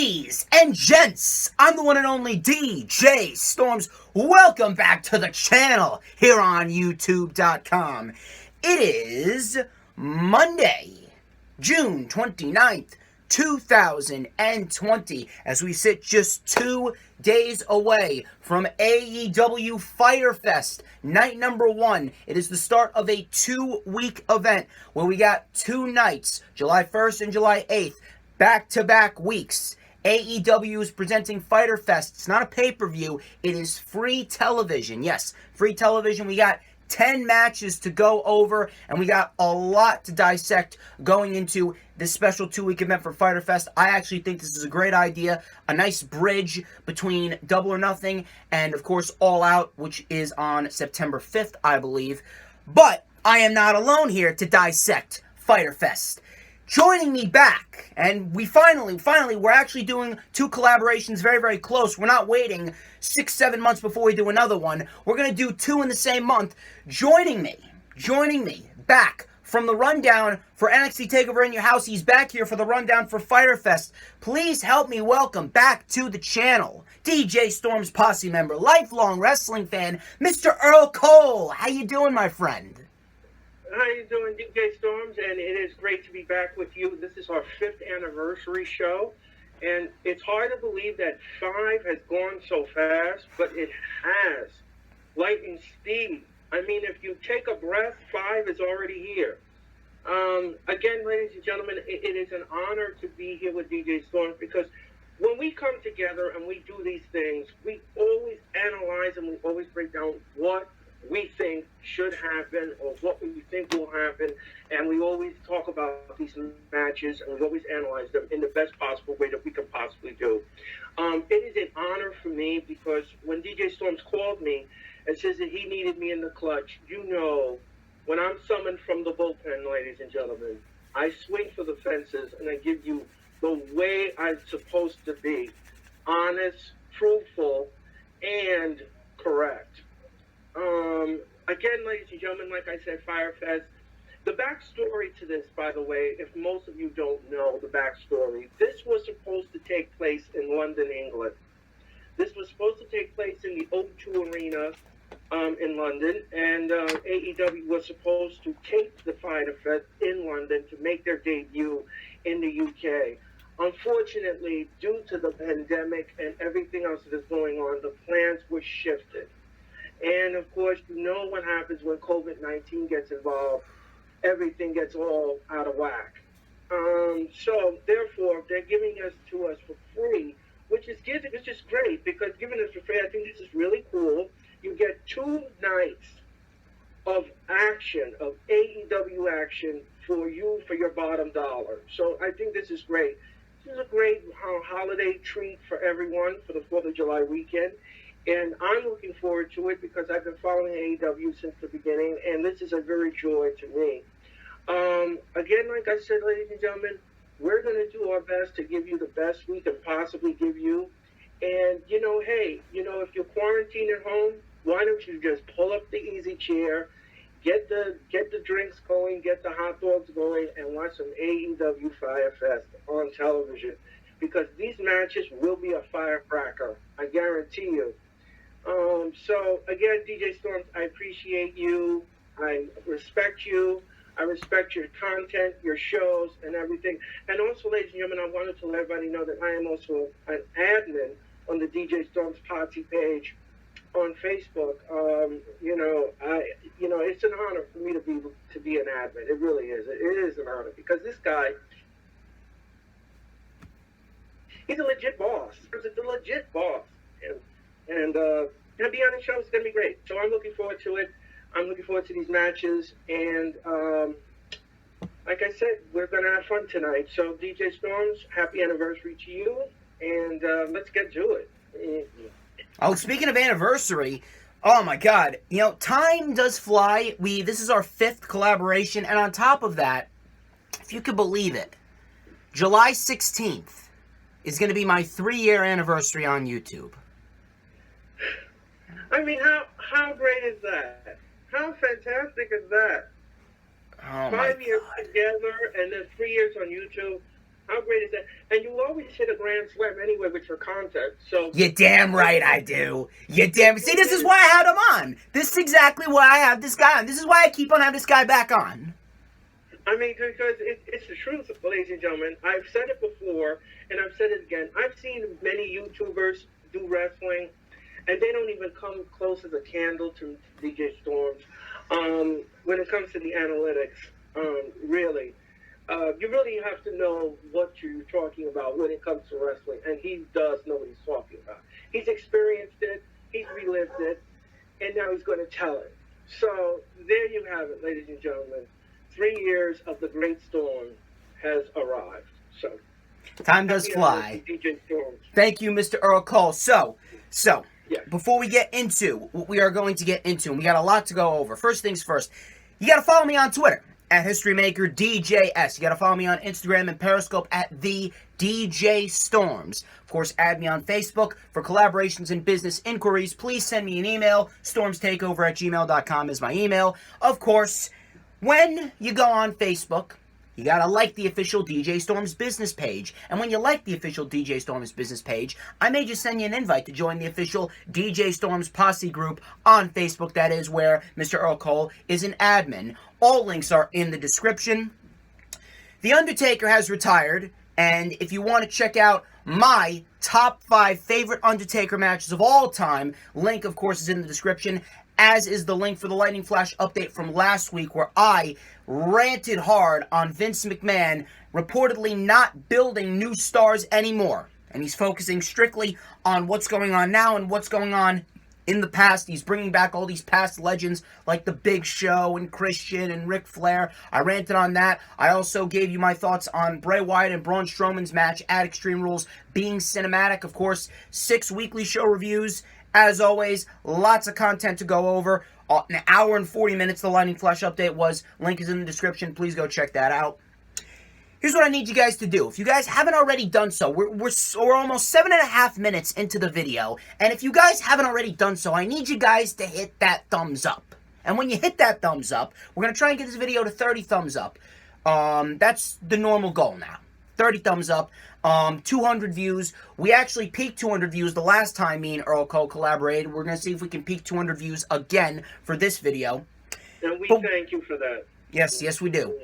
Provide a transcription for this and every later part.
Ladies and gents, I'm the one and only DJ Storms. Welcome back to the channel here on YouTube.com. It is Monday, June 29th, 2020, as we sit just 2 days away from AEW Fyter Fest, night number 1. It is the start of a 2-week event where we got 2 nights, July 1st and July 8th, back-to-back weeks. AEW is presenting Fyter Fest. It's not a pay-per-view. It is free television. Yes, free television. We got 10 matches to go over, and we got a lot to dissect going into this special 2-week event for Fyter Fest. I actually think this is a great idea. A nice bridge between Double or Nothing and, of course, All Out, which is on September 5th, I believe. But I am not alone here to dissect Fyter Fest. Joining me back, and we finally, we're actually doing 2 collaborations very, very close. We're not waiting 6-7 months before we do another one. We're going to do 2 in the same month. Joining me back from the rundown for NXT TakeOver in Your House. He's back here for the rundown for Fyter Fest. Please help me welcome back to the channel, DJ Storm's Posse member, lifelong wrestling fan, Mr. Earl Cole. How you doing, my friend? How you doing, DJ Storms? And it is great to be back with you. This is our 5th anniversary show, and it's hard to believe that 5 has gone so fast, but it has. Lightning speed. I mean, if you take a breath, 5 is already here. Again, ladies and gentlemen, it is an honor to be here with DJ Storms, because when we come together and we do these things, we always analyze and we always break down what we think should happen or what we think will happen, and we always talk about these matches and we always analyze them in the best possible way that we can possibly do. It is an honor for me, because when DJ Storms called me and says that he needed me in the clutch, you know, when I'm summoned from the bullpen, ladies and gentlemen, I swing for the fences and I give you the way I'm supposed to be: honest, truthful, and correct. Again, ladies and gentlemen, like I said, Fyter Fest. The backstory to this, by the way, if most of you don't know the backstory, this was supposed to take place in London, England. This was supposed to take place in the O2 Arena in London, and AEW was supposed to tape the Fyter Fest in London to make their debut in the UK. Unfortunately, due to the pandemic and everything else that is going on, the plans were shifted. And, of course, you know what happens when COVID-19 gets involved. Everything gets all out of whack. So, therefore, they're giving us to us for free, which is great, because giving us for free, I think this is really cool. You get 2 nights of action, of AEW action for you, for your bottom dollar. So, I think this is great. This is a great holiday treat for everyone for the 4th of July weekend. And I'm looking forward to it, because I've been following AEW since the beginning, and this is a very joy to me. Again, like I said, ladies and gentlemen, we're going to do our best to give you the best we can possibly give you. And, you know, hey, you know, if you're quarantined at home, why don't you just pull up the easy chair, get the drinks going, get the hot dogs going, and watch some AEW Fyter Fest on television. Because these matches will be a firecracker, I guarantee you. So, again, DJ Storms, I appreciate you. I respect you. I respect your content, your shows, and everything. And also, ladies and gentlemen, I wanted to let everybody know that I am also an admin on the DJ Storms Posse page on Facebook. It's an honor for me to be an admin. It really is. It is an honor, because this guy, he's a legit boss. He's a legit boss. And going to be on the show. It's going to be great. So I'm looking forward to it. I'm looking forward to these matches. And like I said, we're going to have fun tonight. So DJ Storms, happy anniversary to you. And let's get to it. Oh, speaking of anniversary, oh my God. You know, time does fly. This is our 5th collaboration. And on top of that, if you could believe it, July 16th is going to be my 3-year anniversary on YouTube. I mean, how great is that? How fantastic is that? Oh 5 years together and then 3 years on YouTube. How great is that? And you always hit a grand slam anyway with your content. So You're damn right I do. You're damn... See, this is why I had him on. This is exactly why I have this guy on. This is why I keep on having this guy back on. I mean, because it's the truth, ladies and gentlemen. I've said it before, and I've said it again. I've seen many YouTubers do wrestling, and they don't even come close as a candle to DJ Storms. When it comes to the analytics, really. You really have to know what you're talking about when it comes to wrestling, and he does know what he's talking about. He's experienced it, he's relived it, and now he's going to tell it. So there you have it, ladies and gentlemen. 3 years of the Great Storm has arrived. So time does fly. DJ Storms. Thank you, Mr. Earl Cole. So, yeah. Before we get into what we are going to get into, and we got a lot to go over. First things first, you got to follow me on Twitter at HistoryMakerDJS. You got to follow me on Instagram and Periscope at the DJ Storms. Of course, add me on Facebook for collaborations and business inquiries. Please send me an email. StormsTakeOver@gmail.com is my email. Of course, when you go on Facebook, you gotta like the official DJ Storms business page. And when you like the official DJ Storms business page, I may just send you an invite to join the official DJ Storms posse group on Facebook. That is where Mr. Earl Cole is an admin. All links are in the description. The Undertaker has retired, and if you want to check out my top 5 favorite Undertaker matches of all time, link, of course, is in the description, as is the link for the Lightning Flash update from last week, where I ranted hard on Vince McMahon reportedly not building new stars anymore. And he's focusing strictly on what's going on now and what's going on in the past. He's bringing back all these past legends like The Big Show and Christian and Ric Flair. I ranted on that. I also gave you my thoughts on Bray Wyatt and Braun Strowman's match at Extreme Rules being cinematic. Of course, 6 weekly show reviews. As always, lots of content to go over. An hour and 40 minutes the Lightning Flash update was. Link is in the description. Please go check that out. Here's what I need you guys to do. If you guys haven't already done so, we're almost 7.5 minutes into the video. And if you guys haven't already done so, I need you guys to hit that thumbs up. And when you hit that thumbs up, we're going to try and get this video to 30 thumbs up. That's the normal goal now. 30 thumbs up. 200 views. We actually peaked 200 views the last time me and Earl Cole collaborated. We're going to see if we can peak 200 views again for this video. And we thank you for that. Yes, we do.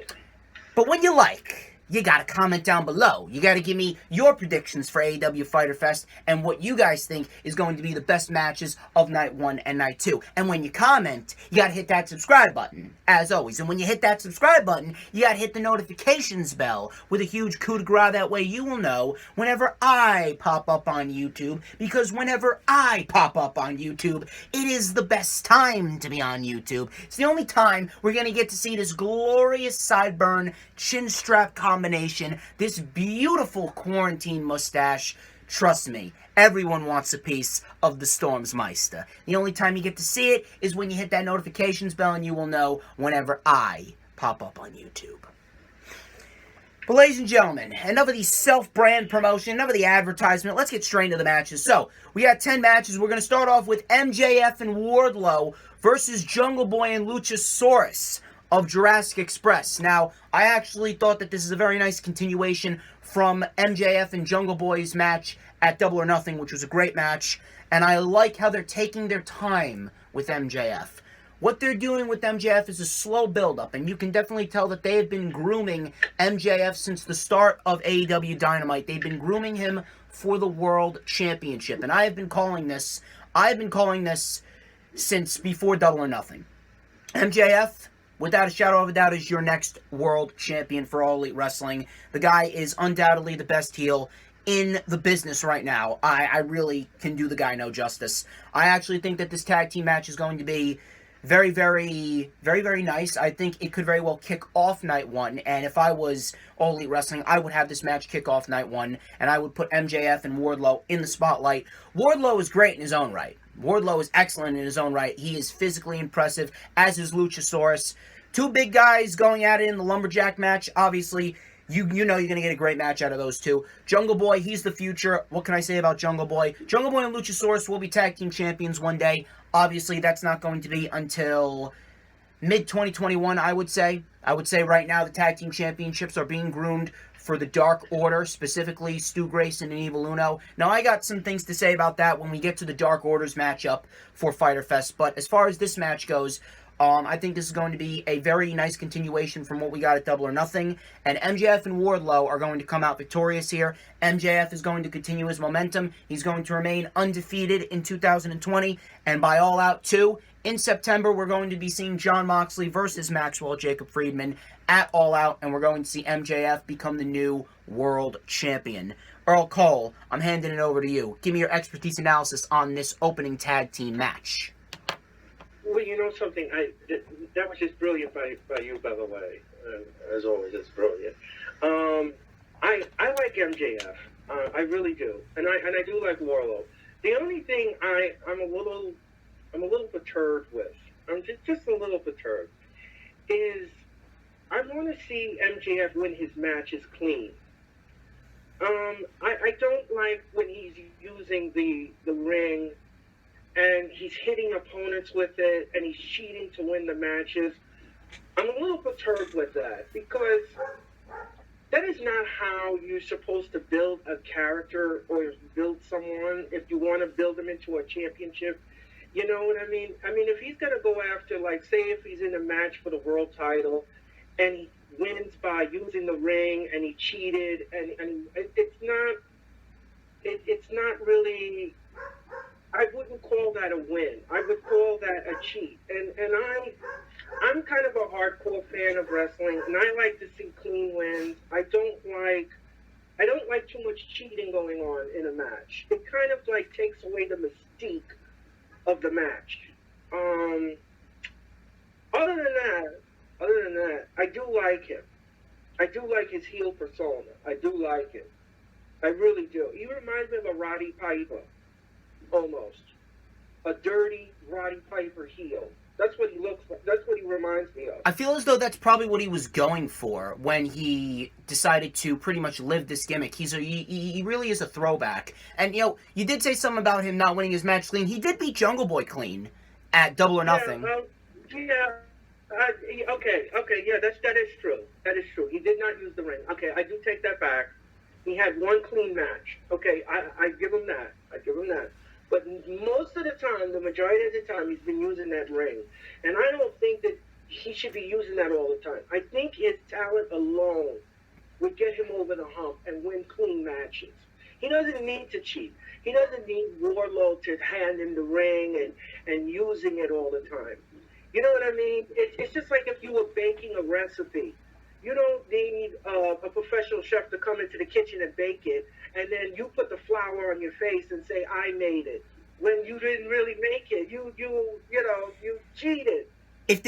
But when you like, you got to comment down below. You got to give me your predictions for AEW Fyter Fest and what you guys think is going to be the best matches of Night 1 and Night 2. And when you comment, you got to hit that subscribe button, as always. And when you hit that subscribe button, you got to hit the notifications bell with a huge coup de grace. That way you will know whenever I pop up on YouTube. Because whenever I pop up on YouTube, it is the best time to be on YouTube. It's the only time we're going to get to see this glorious sideburn chin strap combination, this beautiful quarantine mustache. Trust me, everyone wants a piece of the Storms Meister. The only time you get to see it is when you hit that notifications bell, and you will know whenever I pop up on YouTube. But ladies and gentlemen, enough of the self-brand promotion, enough of the advertisement. Let's get straight into the matches. So, we got 10 matches. We're going to start off with MJF and Wardlow versus Jungle Boy and Luchasaurus of Jurassic Express. Now, I actually thought that this is a very nice continuation from MJF and Jungle Boy's match at Double or Nothing, which was a great match, and I like how they're taking their time with MJF. What they're doing with MJF is a slow build-up, and you can definitely tell that they have been grooming MJF since the start of AEW Dynamite. They've been grooming him for the World Championship, and I've been calling this since before Double or Nothing. MJF, without a shadow of a doubt, is your next world champion for All Elite Wrestling. The guy is undoubtedly the best heel in the business right now. I really can do the guy no justice. I actually think that this tag team match is going to be very, very, very, very nice. I think it could very well kick off Night 1, and if I was All Elite Wrestling, I would have this match kick off Night 1, and I would put MJF and Wardlow in the spotlight. Wardlow is great in his own right. Wardlow is excellent in his own right. He is physically impressive, as is Luchasaurus. Two big guys going at it in the Lumberjack match. Obviously, you know you're going to get a great match out of those two. Jungle Boy, he's the future. What can I say about Jungle Boy? Jungle Boy and Luchasaurus will be tag team champions one day. Obviously, that's not going to be until mid-2021, I would say. I would say right now the tag team championships are being groomed for the Dark Order, specifically Stu Grayson and Evil Uno. Now, I got some things to say about that when we get to the Dark Order's matchup for Fyter Fest, but as far as this match goes, I think this is going to be a very nice continuation from what we got at Double or Nothing, and MJF and Wardlow are going to come out victorious here. MJF is going to continue his momentum. He's going to remain undefeated in 2020, and by All Out 2, in September, we're going to be seeing Jon Moxley versus Maxwell Jacob Friedman at All Out, and we're going to see MJF become the new world champion. Earl Cole, I'm handing it over to you. Give me your expertise analysis on this opening tag team match. Well, you know something, that was just brilliant by you, by the way. As always, it's brilliant. I like MJF. I really do, and I do like Wardlow. The only thing I'm a little perturbed with, I'm just a little perturbed, is I want to see MJF win his matches clean. I don't like when he's using the ring and he's hitting opponents with it and he's cheating to win the matches. I'm a little perturbed with that because that is not how you're supposed to build a character or build someone if you want to build them into a championship. You know what I mean? I mean, if he's going to go after, like, say if he's in a match for the world title and he wins by using the ring and he cheated and it's not really, I wouldn't call that a win. I would call that a cheat. And I'm kind of a hardcore fan of wrestling, and I like to see clean wins. I don't like too much cheating going on in a match. It kind of like takes away the mystique of the match. Other than that, I do like him. I do like his heel persona. I do like him. I really do. He reminds me of a Roddy Piper, almost. A dirty Roddy Piper heel. That's what he looks like. That's what he reminds me of. I feel as though that's probably what he was going for when he decided to pretty much live this gimmick. He really is a throwback. And, you know, you did say something about him not winning his match clean. He did beat Jungle Boy clean at Double or Nothing. Okay, yeah, that is true. That is true. He did not use the ring. Okay, I do take that back. He had one clean match. Okay, I give him that. But most of the time, the majority of the time, he's been using that ring. And I don't think that he should be using that all the time. I think his talent alone would get him over the hump and win clean matches. He doesn't need to cheat. He doesn't need Wardlow to hand him the ring and using it all the time. You know what I mean? It's just like if you were baking a recipe. You don't need a professional chef to come into the kitchen and bake it, and then you put the flour on your face and say, I made it, when you didn't really make it. You cheated. If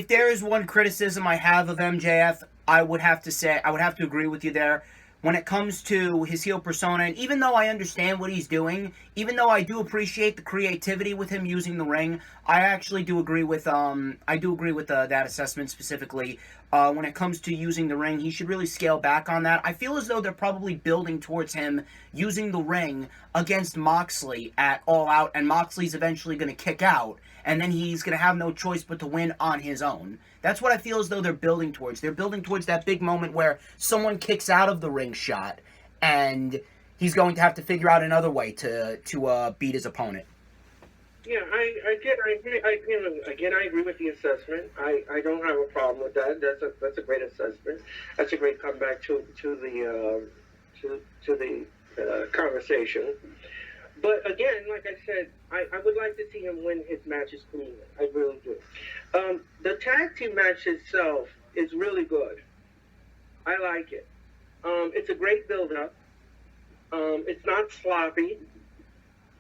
there is one criticism I have of MJF, I would have to agree with you there. When it comes to his heel persona, and even though I understand what he's doing, even though I do appreciate the creativity with him using the ring, I actually do agree with that assessment specifically. When it comes to using the ring, he should really scale back on that. I feel as though they're probably building towards him using the ring against Moxley at All Out, and Moxley's eventually going to kick out, and then he's going to have no choice but to win on his own. That's what I feel as though they're building towards. They're building towards that big moment where someone kicks out of the ring shot, and he's going to have to figure out another way to beat his opponent. Yeah, I agree with the assessment. I don't have a problem with that. That's a great assessment. That's a great comeback to the conversation. But again, like I said, I would like to see him win his matches cleanly. I really do. The tag team match itself is really good. I like it. It's a great build-up. It's not sloppy.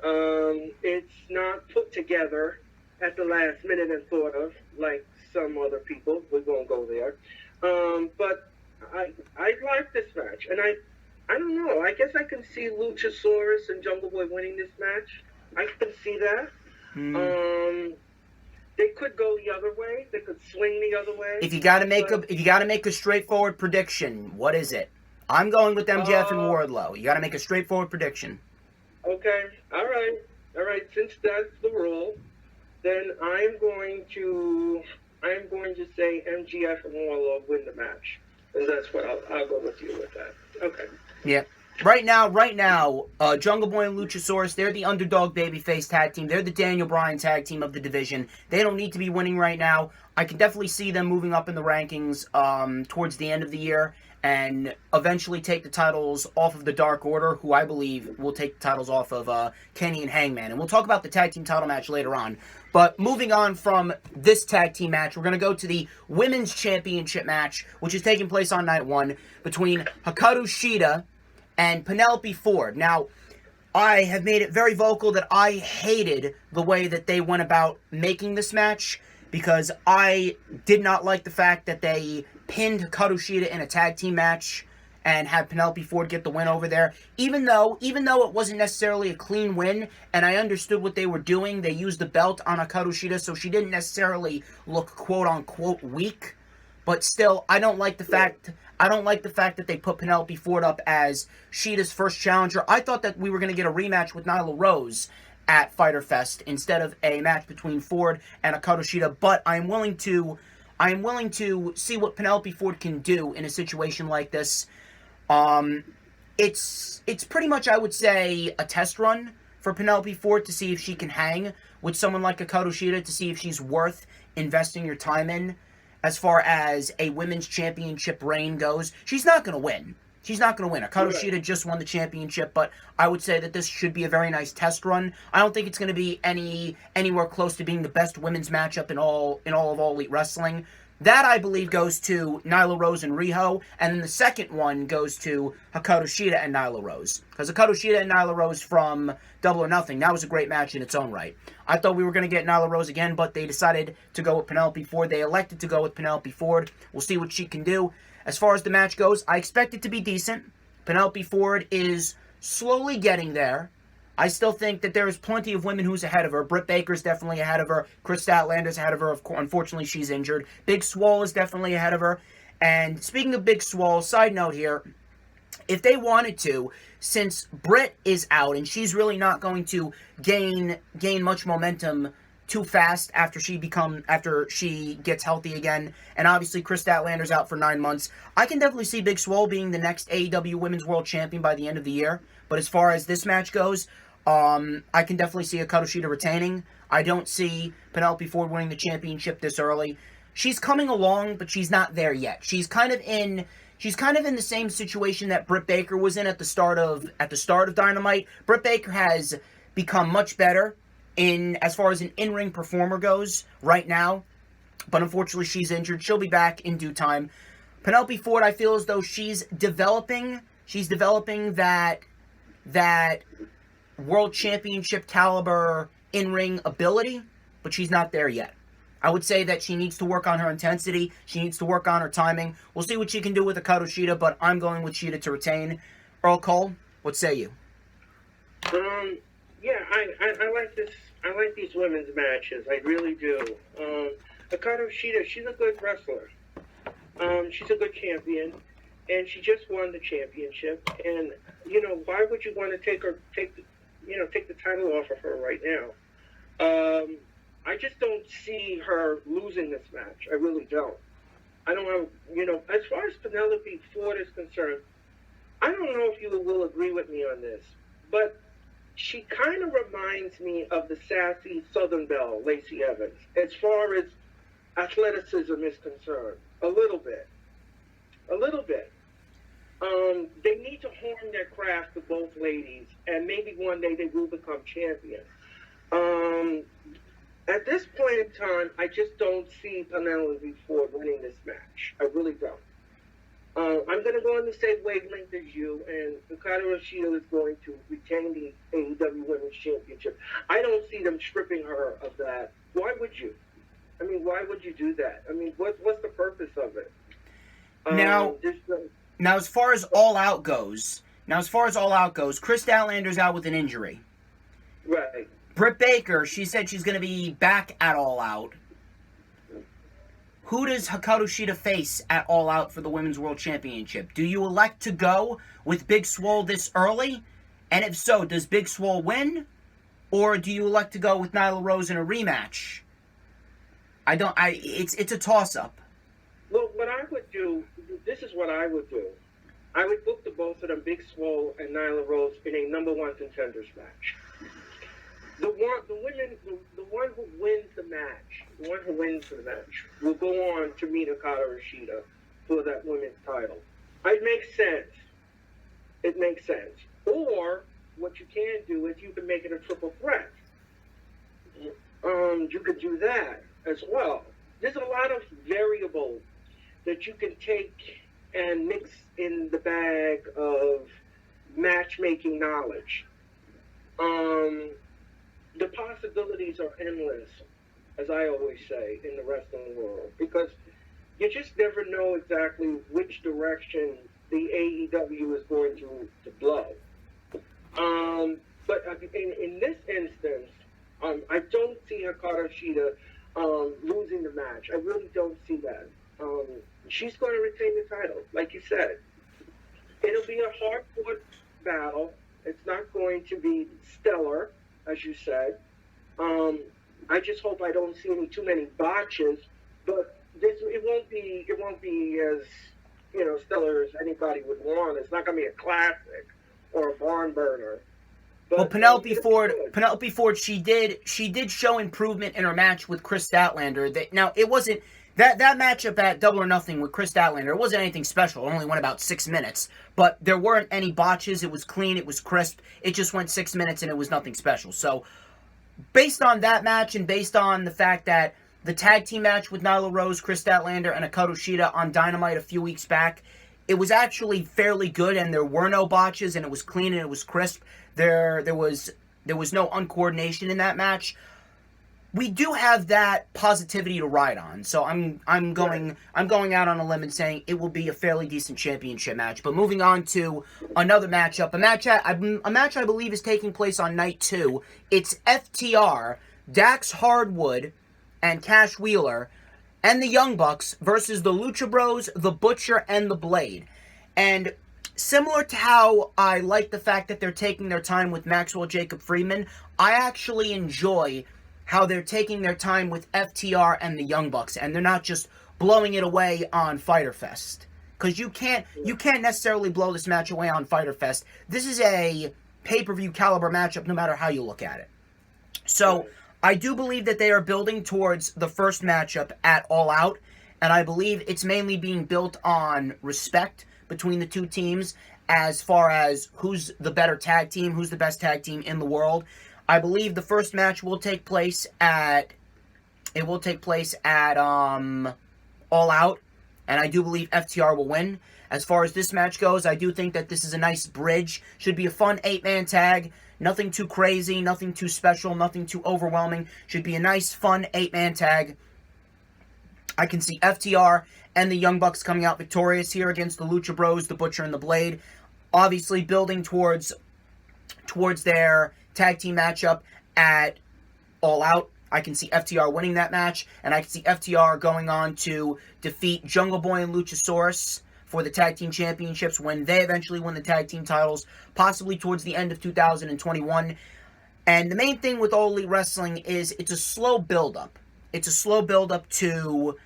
It's not put together at the last minute and thought of like some other people. We won't go there. But I like this match, and I don't know. I guess I can see Luchasaurus and Jungle Boy winning this match. I can see that. They could go the other way. They could swing the other way. If you got to make a straightforward prediction, what is it? I'm going with MJF and Wardlow. You got to make a straightforward prediction. Okay. All right. Since that's the rule, then I'm going to I'm going to say MGF and Warlord win the match. And that's what I'll go with you with that. Okay. Yeah. Right now, Jungle Boy and Luchasaurus, they're the underdog babyface tag team. They're the Daniel Bryan tag team of the division. They don't need to be winning right now. I can definitely see them moving up in the rankings towards the end of the year and eventually take the titles off of the Dark Order, who I believe will take the titles off of Kenny and Hangman. And we'll talk about the tag team title match later on. But moving on from this tag team match, we're going to go to the Women's Championship match, which is taking place on night one between Hikaru Shida and Penelope Ford. Now, I have made it very vocal that I hated the way that they went about making this match because I did not like the fact that they pinned Hikaru Shida in a tag team match and had Penelope Ford get the win over there. Even though it wasn't necessarily a clean win, and I understood what they were doing, they used the belt on Hikaru Shida, so she didn't necessarily look quote-unquote weak. But still, I don't like the fact that they put Penelope Ford up as Shida's first challenger. I thought that we were going to get a rematch with Nyla Rose at Fyter Fest instead of a match between Ford and Hikaru Shida. But I am willing to see what Penelope Ford can do in a situation like this. It's pretty much, I would say, a test run for Penelope Ford to see if she can hang with someone like Hikaru Shida, to see if she's worth investing your time in. As far as a women's championship reign goes, she's not going to win. Hikaru Shida just won the championship, but I would say that this should be a very nice test run. I don't think it's going to be anywhere close to being the best women's matchup in all of All Elite Wrestling. That, I believe, goes to Nyla Rose and Riho, and then the second one goes to Hikaru Shida and Nyla Rose. Because Hikaru Shida and Nyla Rose from Double or Nothing, that was a great match in its own right. I thought we were going to get Nyla Rose again, but they decided to go with Penelope Ford. They elected to go with Penelope Ford. We'll see what she can do. As far as the match goes, I expect it to be decent. Penelope Ford is slowly getting there. I still think that there is plenty of women who's ahead of her. Britt Baker's definitely ahead of her. Kris Statlander's ahead of her. Unfortunately, she's injured. Big Swole is definitely ahead of her. And speaking of Big Swole, side note here, if they wanted to, since Britt is out and she's really not going to gain much momentum too fast after she gets healthy again, and obviously Kris Statlander's out for 9 months, I can definitely see Big Swole being the next AEW Women's World Champion by the end of the year. But as far as this match goes, I can definitely see Hikaru Shida retaining. I don't see Penelope Ford winning the championship this early. She's coming along, but she's not there yet. She's kind of in the same situation that Britt Baker was in at the start of Dynamite. Britt Baker has become much better as far as an in-ring performer goes right now, but unfortunately she's injured. She'll be back in due time. Penelope Ford, I feel as though she's developing that World Championship caliber in-ring ability, but she's not there yet. I would say that she needs to work on her intensity. She needs to work on her timing. We'll see what she can do with Hikaru Shida, but I'm going with Shida to retain. Earl Cole, what say you? Yeah, I like this. I like these women's matches. I really do. Hikaru Shida, she's a good wrestler. She's a good champion, and she just won the championship. And why would you want to take the title off of her right now? I just don't see her losing this match. I really don't. I don't have, as far as Penelope Ford is concerned, I don't know if you will agree with me on this, but she kind of reminds me of the sassy Southern Belle, Lacey Evans, as far as athleticism is concerned. A little bit. They need to hone their craft to both ladies, and maybe one day they will become champions. At this point in time, I just don't see Penelope Ford winning this match. I really don't. I'm going to go on the same wavelength as you, and Hikaru Shida is going to retain the AEW Women's Championship. I don't see them stripping her of that. Why would you? I mean, why would you do that? I mean, what's the purpose of it? Now, as far as All Out goes, Kris Statlander's out with an injury. Right. Britt Baker, she said she's going to be back at All Out. Who does Hikaru Shida face at All Out for the Women's World Championship? Do you elect to go with Big Swole this early? And if so, does Big Swole win? Or do you elect to go with Nyla Rose in a rematch? It's a toss-up. Well, what I would do, this is what I would do. I would book the both of them, Big Swole and Nyla Rose, in a number one contenders match. The one who wins the match will go on to meet Hikaru Shida for that women's title. It makes sense. It makes sense. Or what you can do is you can make it a triple threat. You could do that as well. There's a lot of variables that you can take and mix in the bag of matchmaking knowledge. The possibilities are endless, as I always say, in the wrestling world, because you just never know exactly which direction the AEW is going to blow. But in this instance, I don't see Hikaru Shida losing the match. I really don't see that. She's going to retain the title, like you said. It'll be a hard-fought battle. It's not going to be stellar, as you said. I just hope I don't see too many botches, but it won't be as stellar as anybody would want. It's not going to be a classic or a barn burner. But, well, Penelope Ford, she did show improvement in her match with Chris Statlander. Now it wasn't that matchup at Double or Nothing with Chris Statlander. It wasn't anything special. It only went about 6 minutes, but there weren't any botches. It was clean. It was crisp. It just went 6 minutes, and it was nothing special. So, based on that match, and based on the fact that the tag team match with Nyla Rose, Chris Statlander, and Hikaru Shida on Dynamite a few weeks back, it was actually fairly good, and there were no botches, and it was clean and it was crisp. There was no uncoordination in that match. We do have that positivity to ride on, so I'm going out on a limb and saying it will be a fairly decent championship match. But moving on to another matchup, a match I believe is taking place on night 2. It's FTR, Dax Hardwood, and Cash Wheeler, and the Young Bucks versus the Lucha Bros, the Butcher, and the Blade. And similar to how I like the fact that they're taking their time with Maxwell Jacob Friedman, I actually enjoy how they're taking their time with FTR and the Young Bucks, and they're not just blowing it away on Fyter Fest. Because you can't necessarily blow this match away on Fyter Fest. This is a pay-per-view caliber matchup no matter how you look at it. So, I do believe that they are building towards the first matchup at All Out, and I believe it's mainly being built on respect between the two teams as far as who's the better tag team, who's the best tag team in the world. I believe the first match will take place at All Out, and I do believe FTR will win. As far as this match goes, I do think that this is a nice bridge. Should be a fun 8-man tag. Nothing too crazy, nothing too special, nothing too overwhelming. Should be a nice, fun 8-man tag. I can see FTR and the Young Bucks coming out victorious here against the Lucha Bros, the Butcher, and the Blade. Obviously building towards their tag team matchup at All Out. I can see FTR winning that match, and I can see FTR going on to defeat Jungle Boy and Luchasaurus for the tag team championships when they eventually win the tag team titles, possibly towards the end of 2021. And the main thing with All Elite Wrestling is it's a slow build-up. It's a slow build-up to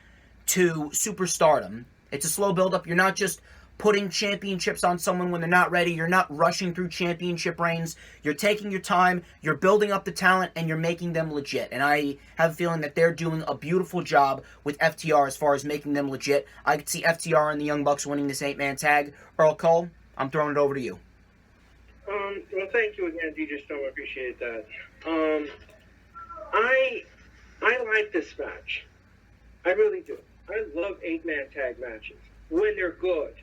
superstardom. It's a slow build-up. You're not just putting championships on someone when they're not ready. You're not rushing through championship reigns. You're taking your time, you're building up the talent, and you're making them legit. And I have a feeling that they're doing a beautiful job with FTR as far as making them legit. I could see FTR and the Young Bucks winning this 8-man tag. Earl Cole, I'm throwing it over to you. Well, thank you again, DJ Stone. I appreciate that. I like this match. I really do. I love 8-man tag matches when they're good.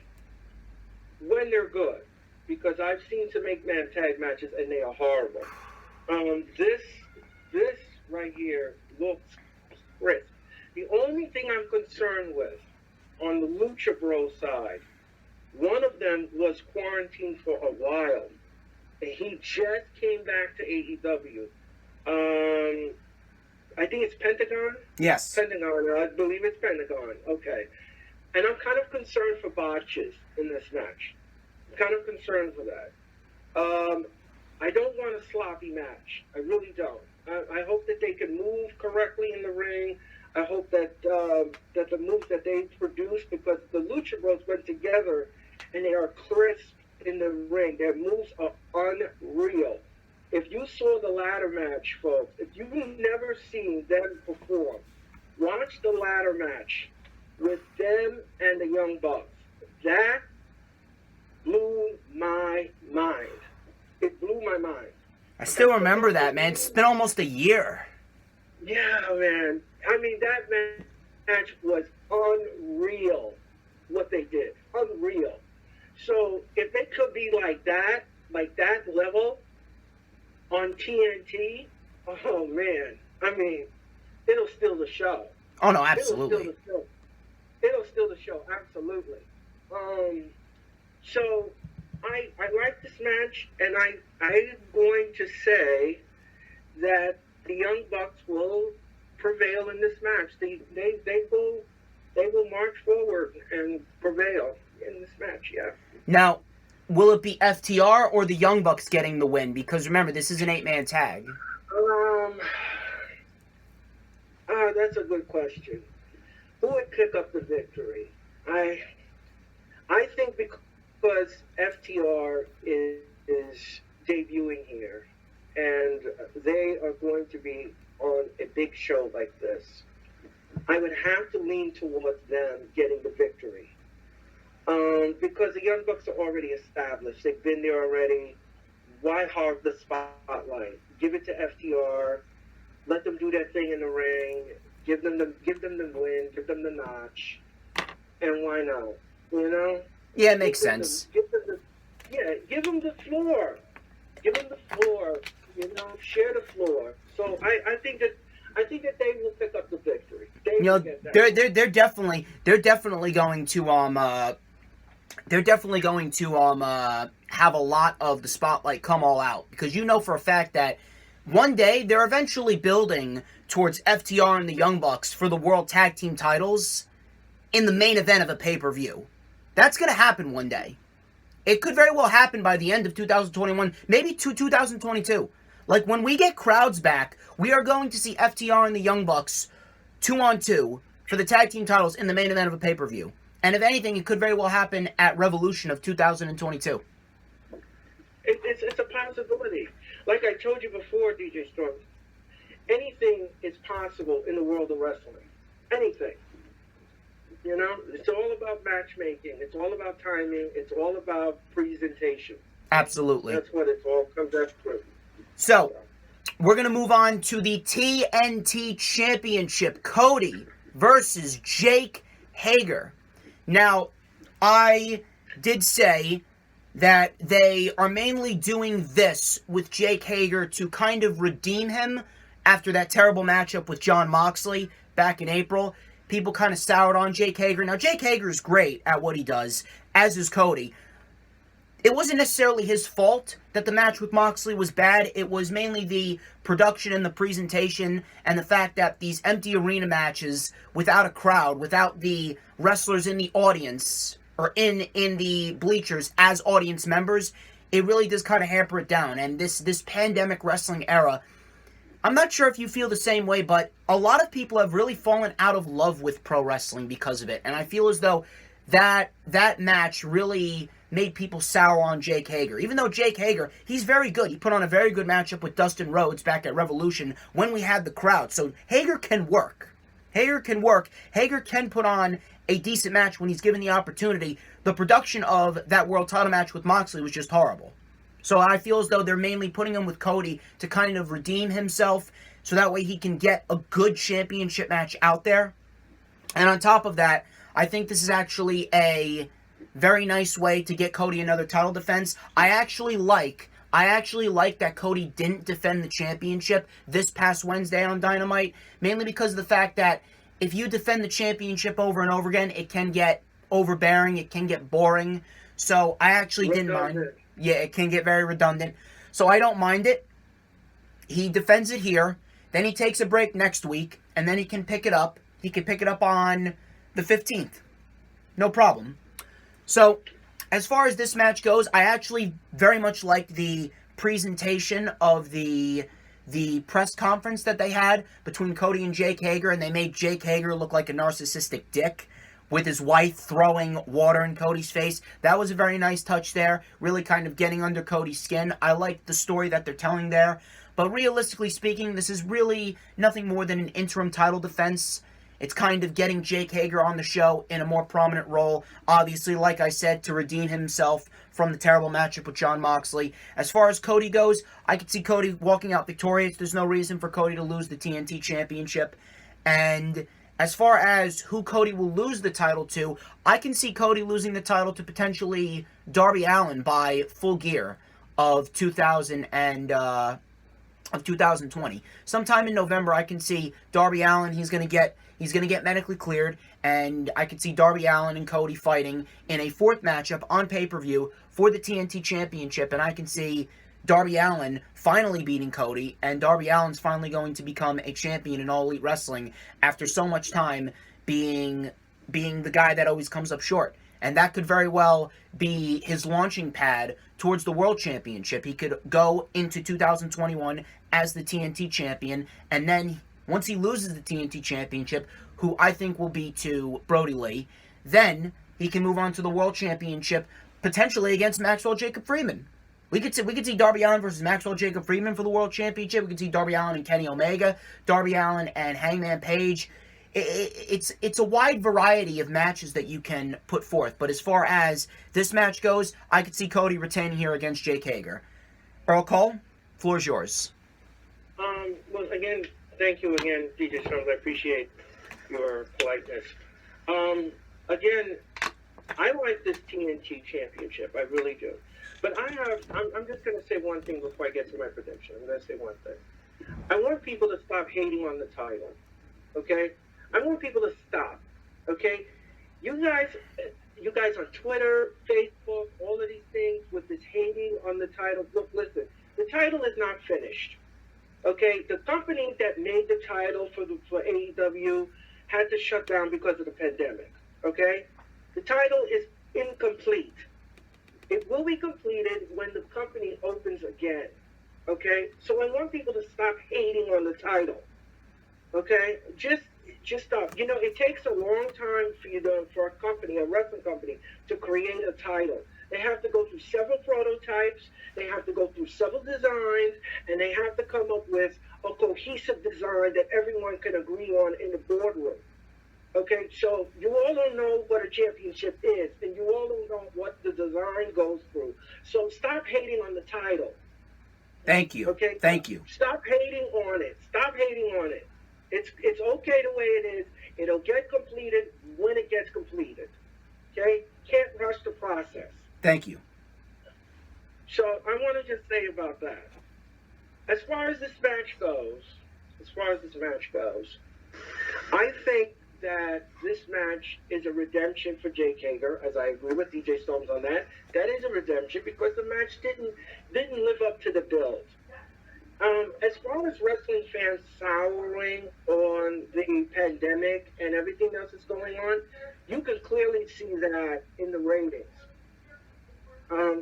When they're good, because I've seen some 8-man tag matches and they are horrible. This right here looks crisp. The only thing I'm concerned with on the Lucha Bros side, one of them was quarantined for a while, and he just came back to AEW. I think it's Pentagon? Yes. Pentagon, I believe it's Pentagon. Okay. And I'm kind of concerned for botches in this match. I'm kind of concerned for that. I don't want a sloppy match. I really don't. I hope that they can move correctly in the ring. I hope that that the moves that they produce, because the Lucha Bros went together and they are crisp in the ring. Their moves are unreal. If you saw the ladder match, folks, if you've never seen them perform, watch the ladder match with them and the Young Bucks. That blew my mind. It blew my mind. I still remember that, man. It's been almost a year. Yeah, man. I mean, that match was unreal, what they did. Unreal. So if they could be like that level on TNT, oh, man. I mean, it'll steal the show. Oh, no, absolutely. It'll steal the show, absolutely. So I like this match, and I'm going to say that the Young Bucks will prevail in this match. They will march forward and prevail in this match. Yeah. Now, will it be FTR or the Young Bucks getting the win? Because remember, this is an 8-man tag. That's a good question. Who would pick up the victory? I think because FTR is debuting here, and they are going to be on a big show like this, I would have to lean towards them getting the victory. Because the Young Bucks are already established. They've been there already. Why hog the spotlight? Give it to FTR. Let them do their thing in the ring. Give them the win. Give them the notch. And why not? You know? Yeah, it makes sense. Give them the floor. Give them the floor. You know, share the floor. So I think that they will pick up the victory. They're definitely going to have a lot of the spotlight come all out, because you know for a fact that one day they're eventually building towards FTR and the Young Bucks for the World Tag Team titles in the main event of a pay-per-view. That's going to happen one day. It could very well happen by the end of 2021, maybe 2022. Like, when we get crowds back, we are going to see FTR and the Young Bucks 2-on-2 for the tag team titles in the main event of a pay-per-view. And if anything, it could very well happen at Revolution of 2022. It's a possibility. Like I told you before, DJ Storm, anything is possible in the world of wrestling. Anything. You know, it's all about matchmaking. It's all about timing. It's all about presentation. Absolutely. That's what it all comes down to. So, we're going to move on to the TNT Championship. Cody versus Jake Hager. Now, I did say that they are mainly doing this with Jake Hager to kind of redeem him after that terrible matchup with Jon Moxley back in April. People kind of soured on Jake Hager. Now, Jake Hager is great at what he does, as is Cody. It wasn't necessarily his fault that the match with Moxley was bad. It was mainly the production and the presentation and the fact that these empty arena matches without a crowd, without the wrestlers in the audience or in the bleachers as audience members, it really does kind of hamper it down. And this pandemic wrestling era, I'm not sure if you feel the same way, but a lot of people have really fallen out of love with pro wrestling because of it. And I feel as though that match really made people sour on Jake Hager. Even though Jake Hager, he's very good. He put on a very good matchup with Dustin Rhodes back at Revolution when we had the crowd. So Hager can work. Hager can work. Hager can put on a decent match when he's given the opportunity. The production of that world title match with Moxley was just horrible. So I feel as though they're mainly putting him with Cody to kind of redeem himself so that way he can get a good championship match out there. And on top of that, I think this is actually a very nice way to get Cody another title defense. I actually like that Cody didn't defend the championship this past Wednesday on Dynamite, mainly because of the fact that if you defend the championship over and over again, it can get overbearing, it can get boring. So I actually didn't mind. Yeah, it can get very redundant. So I don't mind it. He defends it here, then he takes a break next week, and then he can pick it up. He can pick it up on the 15th. No problem. So, as far as this match goes, I actually very much like the presentation of the the press conference that they had between Cody and Jake Hager, and they made Jake Hager look like a narcissistic dick with his wife throwing water in Cody's face. That was a very nice touch there, really kind of getting under Cody's skin. I like the story that they're telling there, but realistically speaking, this is really nothing more than an interim title defense. It's kind of getting Jake Hager on the show in a more prominent role, obviously, like I said, to redeem himself from the terrible matchup with Jon Moxley. As far as Cody goes, I could see Cody walking out victorious. There's no reason for Cody to lose the TNT Championship. And as far as who Cody will lose the title to, I can see Cody losing the title to potentially Darby Allin by Full Gear of 2020. Sometime in November, I can see Darby Allin. He's gonna get medically cleared, and I could see Darby Allin and Cody fighting in a fourth matchup on pay-per-view for the TNT Championship, and I can see Darby Allin finally beating Cody, and Darby Allin's finally going to become a champion in All Elite Wrestling after so much time being the guy that always comes up short. And that could very well be his launching pad towards the World Championship. He could go into 2021 as the TNT Champion, and then once he loses the TNT Championship, who I think will be to Brody Lee, then he can move on to the World Championship, potentially against Maxwell Jacob Freeman. We could see Darby Allin versus Maxwell Jacob Freeman for the World Championship. We could see Darby Allin and Kenny Omega, Darby Allin and Hangman Page. It's a wide variety of matches that you can put forth. But as far as this match goes, I could see Cody retaining here against Jake Hager. Earl Cole, floor is yours. Well, again, thank you again, DJ Storms. I appreciate your politeness. Again, I like this TNT Championship. I really do. But I'm just going to say one thing before I get to my prediction. I'm going to say one thing. I want people to stop hating on the title, okay? I want people to stop, okay? You guys on Twitter, Facebook, all of these things with this hating on the title. Look, listen, the title is not finished, okay? The company that made the title for AEW had to shut down because of the pandemic, okay? The title is incomplete. It will be completed when the company opens again, okay? So I want people to stop hating on the title, okay? Just stop. You know, it takes a long time for a company, a wrestling company, to create a title. They have to go through several prototypes, they have to go through several designs, and they have to come up with a cohesive design that everyone can agree on in the boardroom. Okay, so you all don't know what a championship is, and you all don't know what the design goes through. So stop hating on the title. Thank you. Okay? Thank you. Stop hating on it. Stop hating on it. It's okay the way it is. It'll get completed when it gets completed. Okay? Can't rush the process. Thank you. So I want to just say about that. As far as this match goes, I think that this match is a redemption for Jake Hager, as I agree with DJ Storms on that. That is a redemption because the match didn't live up to the build. As far as wrestling fans souring on the pandemic and everything else that's going on, you can clearly see that in the ratings.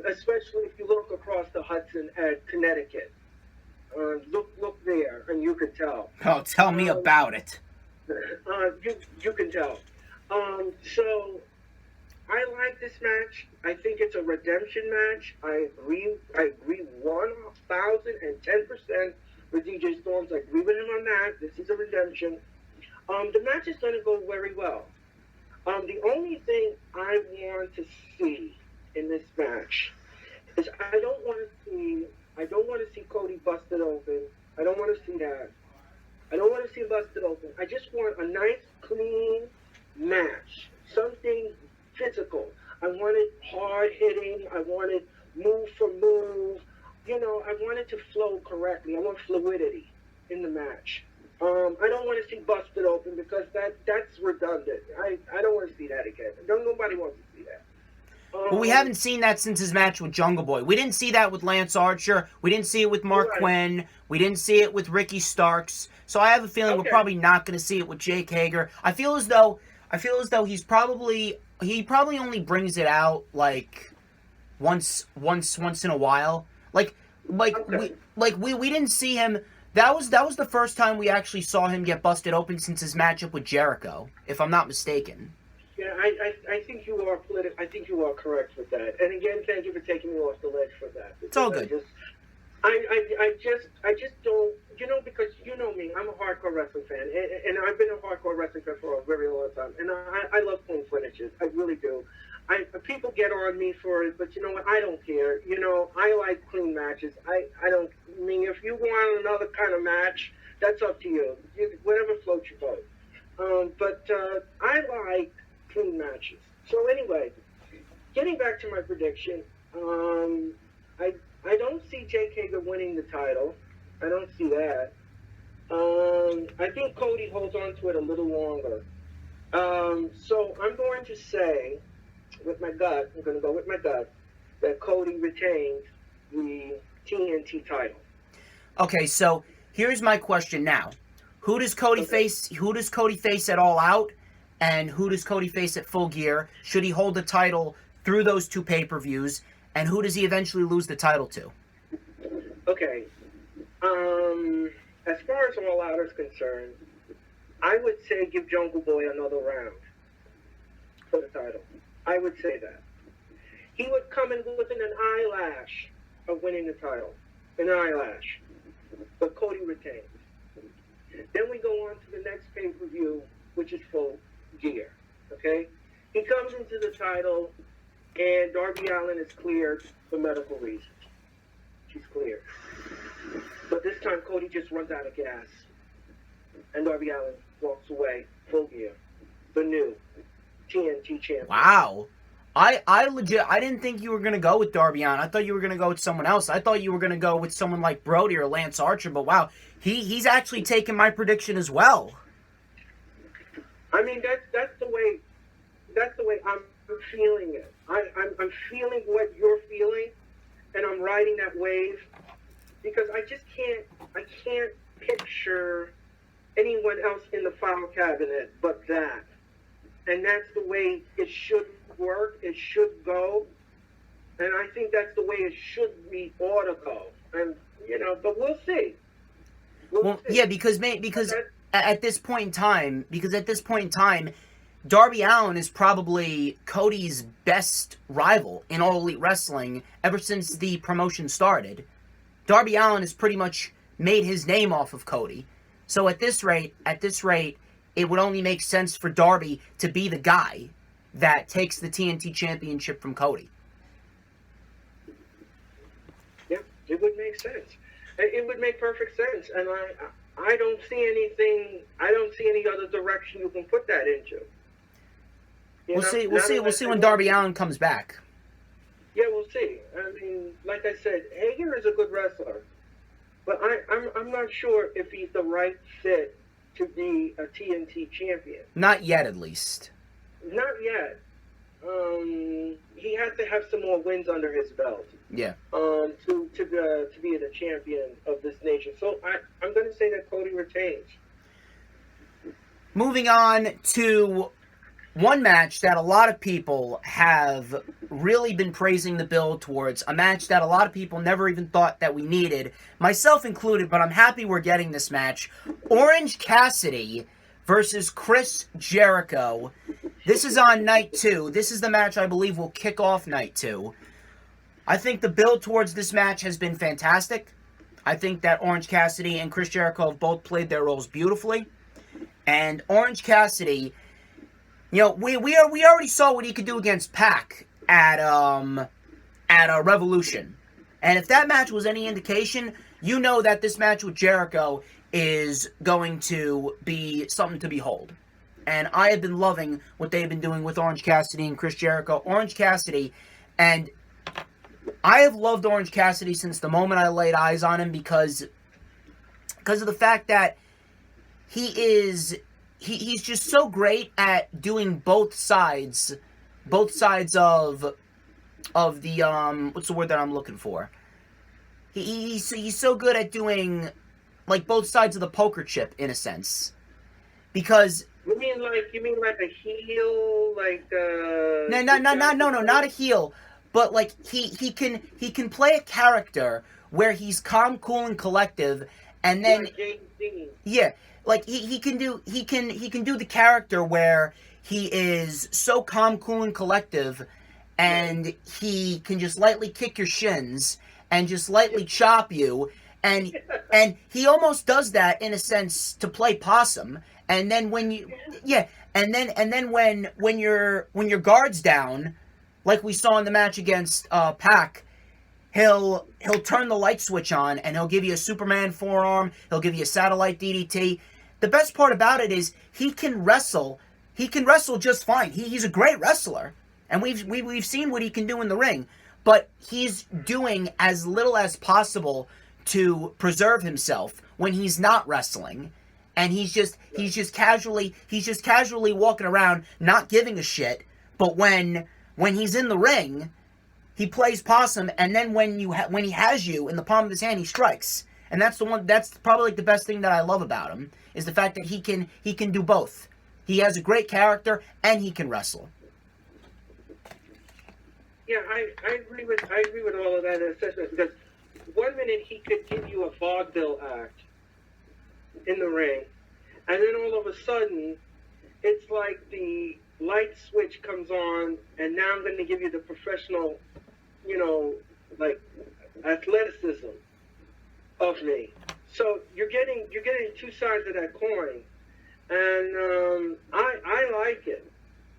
Especially if you look across the Hudson at Connecticut. Look there, and you can tell. Oh, tell me about it. You can tell. So I like this match. I think it's a redemption match. I agree 1,010% with DJ Storms. I agree with him on that. This is a redemption. The match is going to go very well. The only thing I want to see in this match is I don't want to see Cody busted open. I don't want to see that. I don't want to see him busted open. I just want a nice, clean match. Something physical. I want it hard-hitting. I want it move for move. You know, I want it to flow correctly. I want fluidity in the match. I don't want to see busted open because that's redundant. I don't want to see that again. Nobody wants to see that. Well, we haven't seen that since his match with Jungle Boy. We didn't see that with Lance Archer. We didn't see it with Mark Quinn. We didn't see it with Ricky Starks. So I have a feeling we're probably not going to see it with Jake Hager. I feel as though he probably only brings it out like once in a while. We didn't see him That was the first time we actually saw him get busted open since his matchup with Jericho, if I'm not mistaken. Yeah, I think you are I think you are correct with that. And again, thank you for taking me off the ledge for that. It's all good. I just don't, because you know me, I'm a hardcore wrestling fan, and I've been a hardcore wrestling fan for a very long time, and I love clean finishes. I really do. People get on me for it, but you know what? I don't care. I like clean matches. I don't mean if you want another kind of match, that's up to you. Whatever floats your boat. But I like clean matches. So anyway, getting back to my prediction, I don't see Jake Hager winning the title. I don't see that. I think Cody holds on to it a little longer. So I'm going to say, I'm going to go with my gut, that Cody retains the TNT title. Okay, so here's my question now. Who does Cody face? Who does Cody face at All Out? And who does Cody face at Full Gear? Should he hold the title through those two pay-per-views? And who does he eventually lose the title to? Okay. As far as All Out is concerned, I would say give Jungle Boy another round for the title. I would say that. He would come in within an eyelash of winning the title. An eyelash. But Cody retains. Then we go on to the next pay-per-view, which is Full Gear. Okay? He comes into the title, and Darby Allin is cleared for medical reasons. She's cleared. But this time, Cody just runs out of gas. And Darby Allin walks away. Full Gear. The new TNT champion. Wow. I didn't think you were going to go with Darby Allin. I thought you were going to go with someone else. I thought you were going to go with someone like Brody or Lance Archer. But wow, he's actually taken my prediction as well. I mean, that's the way I'm feeling it. I'm feeling what you're feeling, and I'm riding that wave because I can't picture anyone else in the file cabinet but that. And that's the way it should work, it should go. And I think that's the way it ought to go. And but we'll see. We'll see. Yeah, because at this point in time, Darby Allin is probably Cody's best rival in All Elite Wrestling ever since the promotion started. Darby Allin has pretty much made his name off of Cody. So at this rate, it would only make sense for Darby to be the guy that takes the TNT Championship from Cody. Yeah, it would make sense. It would make perfect sense, and I don't see anything. I don't see any other direction you can put that into. We'll see when Darby Allin comes back. Yeah, we'll see. I mean, like I said, Hager is a good wrestler, but I'm not sure if he's the right fit to be a TNT champion. Not yet, at least. Not yet. He has to have some more wins under his belt. Yeah. To be the champion of this nation. So I'm going to say that Cody retains. Moving on to one match that a lot of people have really been praising the build towards, a match that a lot of people never even thought that we needed, myself included, but I'm happy we're getting this match. Orange Cassidy versus Chris Jericho. This is on night 2. This is the match I believe will kick off night 2. I think the build towards this match has been fantastic. I think that Orange Cassidy and Chris Jericho have both played their roles beautifully. And Orange Cassidy, we already saw what he could do against Pac at Revolution. And if that match was any indication, you know that this match with Jericho is going to be something to behold. And I have been loving what they've been doing with Orange Cassidy and Chris Jericho. Orange Cassidy, and I have loved Orange Cassidy since the moment I laid eyes on him because of the fact that he's just so great at doing both sides of the what's the word that I'm looking for? He's so good at doing like both sides of the poker chip in a sense, because you mean like a heel, like no, not a heel, but like he can play a character where he's calm, cool, and collective, And then like James Dean. yeah, like he can do the character where he is so calm, cool, and collective, and he can just lightly kick your shins and just lightly chop you, and he almost does that in a sense to play possum. And then when you and then when your guard's down, like we saw in the match against Pac. He'll turn the light switch on and he'll give you a Superman forearm. He'll give you a satellite DDT. The best part about it is he can wrestle. He can wrestle just fine. He's a great wrestler, and we've seen what he can do in the ring. But he's doing as little as possible to preserve himself when he's not wrestling, and he's just casually walking around, not giving a shit. But when he's in the ring, he plays possum, and then when he has you in the palm of his hand, he strikes. And that's probably like the best thing that I love about him, is the fact that he can do both. He has a great character and he can wrestle. Yeah, I agree with all of that assessment, because 1 minute he could give you a vaudeville act in the ring, and then all of a sudden it's like the light switch comes on, and now I'm going to give you the professional, like athleticism of me. So you're getting two sides of that coin, and I like it.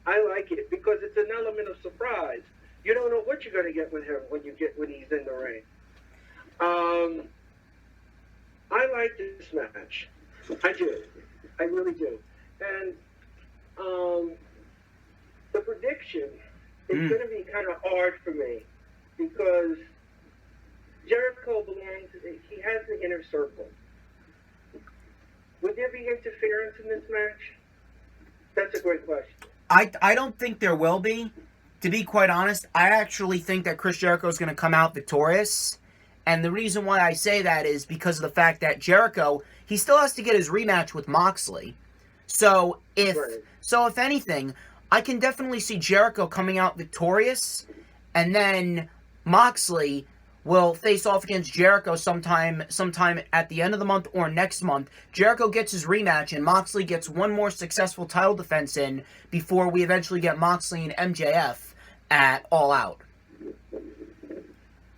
I like it because it's an element of surprise. You don't know what you're going to get with him when he's in the ring. I like this match. I do. I really do. And the prediction is going to be kind of hard for me, because Jericho he has the inner circle. Would there be interference in this match? That's a great question. I don't think there will be. To be quite honest, I actually think that Chris Jericho is going to come out victorious. And the reason why I say that is because of the fact that Jericho, he still has to get his rematch with Moxley. So if anything, I can definitely see Jericho coming out victorious, and then Moxley will face off against Jericho sometime at the end of the month or next month. Jericho gets his rematch, and Moxley gets one more successful title defense in before we eventually get Moxley and MJF at All Out.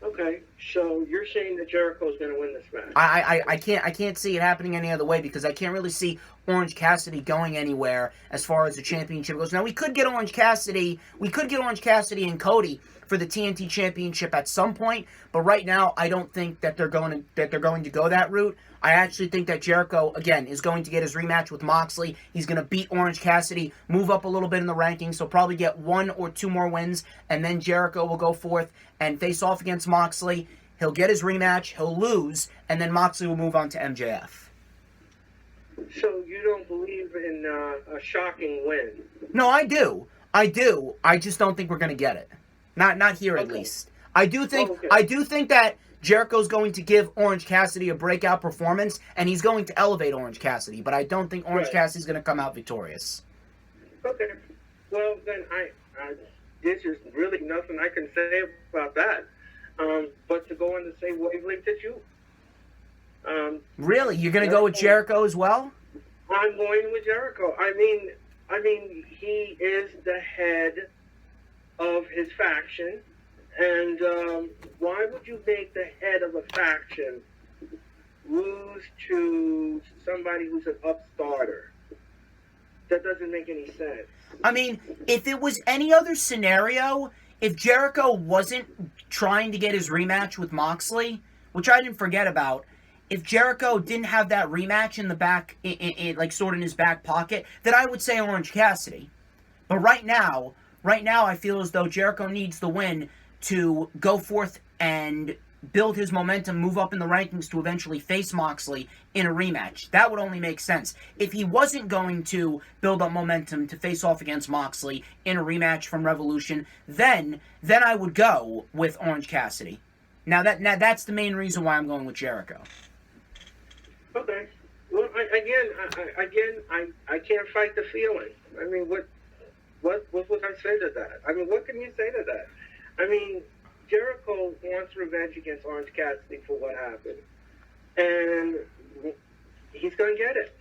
Okay, so you're saying that Jericho's going to win this match? I can't see it happening any other way, because I can't really see Orange Cassidy going anywhere as far as the championship goes. Now we could get Orange Cassidy and Cody for the TNT Championship at some point, but right now I don't think that they're going to go that route. I actually think that Jericho again is going to get his rematch with Moxley. He's going to beat Orange Cassidy, move up a little bit in the rankings, so probably get 1 or 2 more wins, and then Jericho will go forth and face off against Moxley. He'll get his rematch, he'll lose, and then Moxley will move on to MJF. So you don't believe in a shocking win? No, I do. I just don't think we're going to get it. Not here, at least. I do think that Jericho's going to give Orange Cassidy a breakout performance, and he's going to elevate Orange Cassidy, but I don't think Orange Cassidy's going to come out victorious. Okay. Well, then there's just really nothing I can say about that, but to go on the same wavelength as you. Really? You're going to go with Jericho as well? I'm going with Jericho. I mean, he is the head of his faction, and why would you make the head of a faction lose to somebody who's an upstarter? That doesn't make any sense. I mean, if it was any other scenario, if Jericho wasn't trying to get his rematch with Moxley, which I didn't forget about, if Jericho didn't have that rematch in the back, like sort of in his back pocket, then I would say Orange Cassidy. But right now, I feel as though Jericho needs the win to go forth and build his momentum, move up in the rankings to eventually face Moxley in a rematch. That would only make sense. If he wasn't going to build up momentum to face off against Moxley in a rematch from Revolution, then I would go with Orange Cassidy. Now that's the main reason why I'm going with Jericho. Okay. Well, I can't fight the feeling. I mean, what would I say to that? I mean, what can you say to that? I mean, Jericho wants revenge against Orange Cassidy for what happened. And he's going to get it.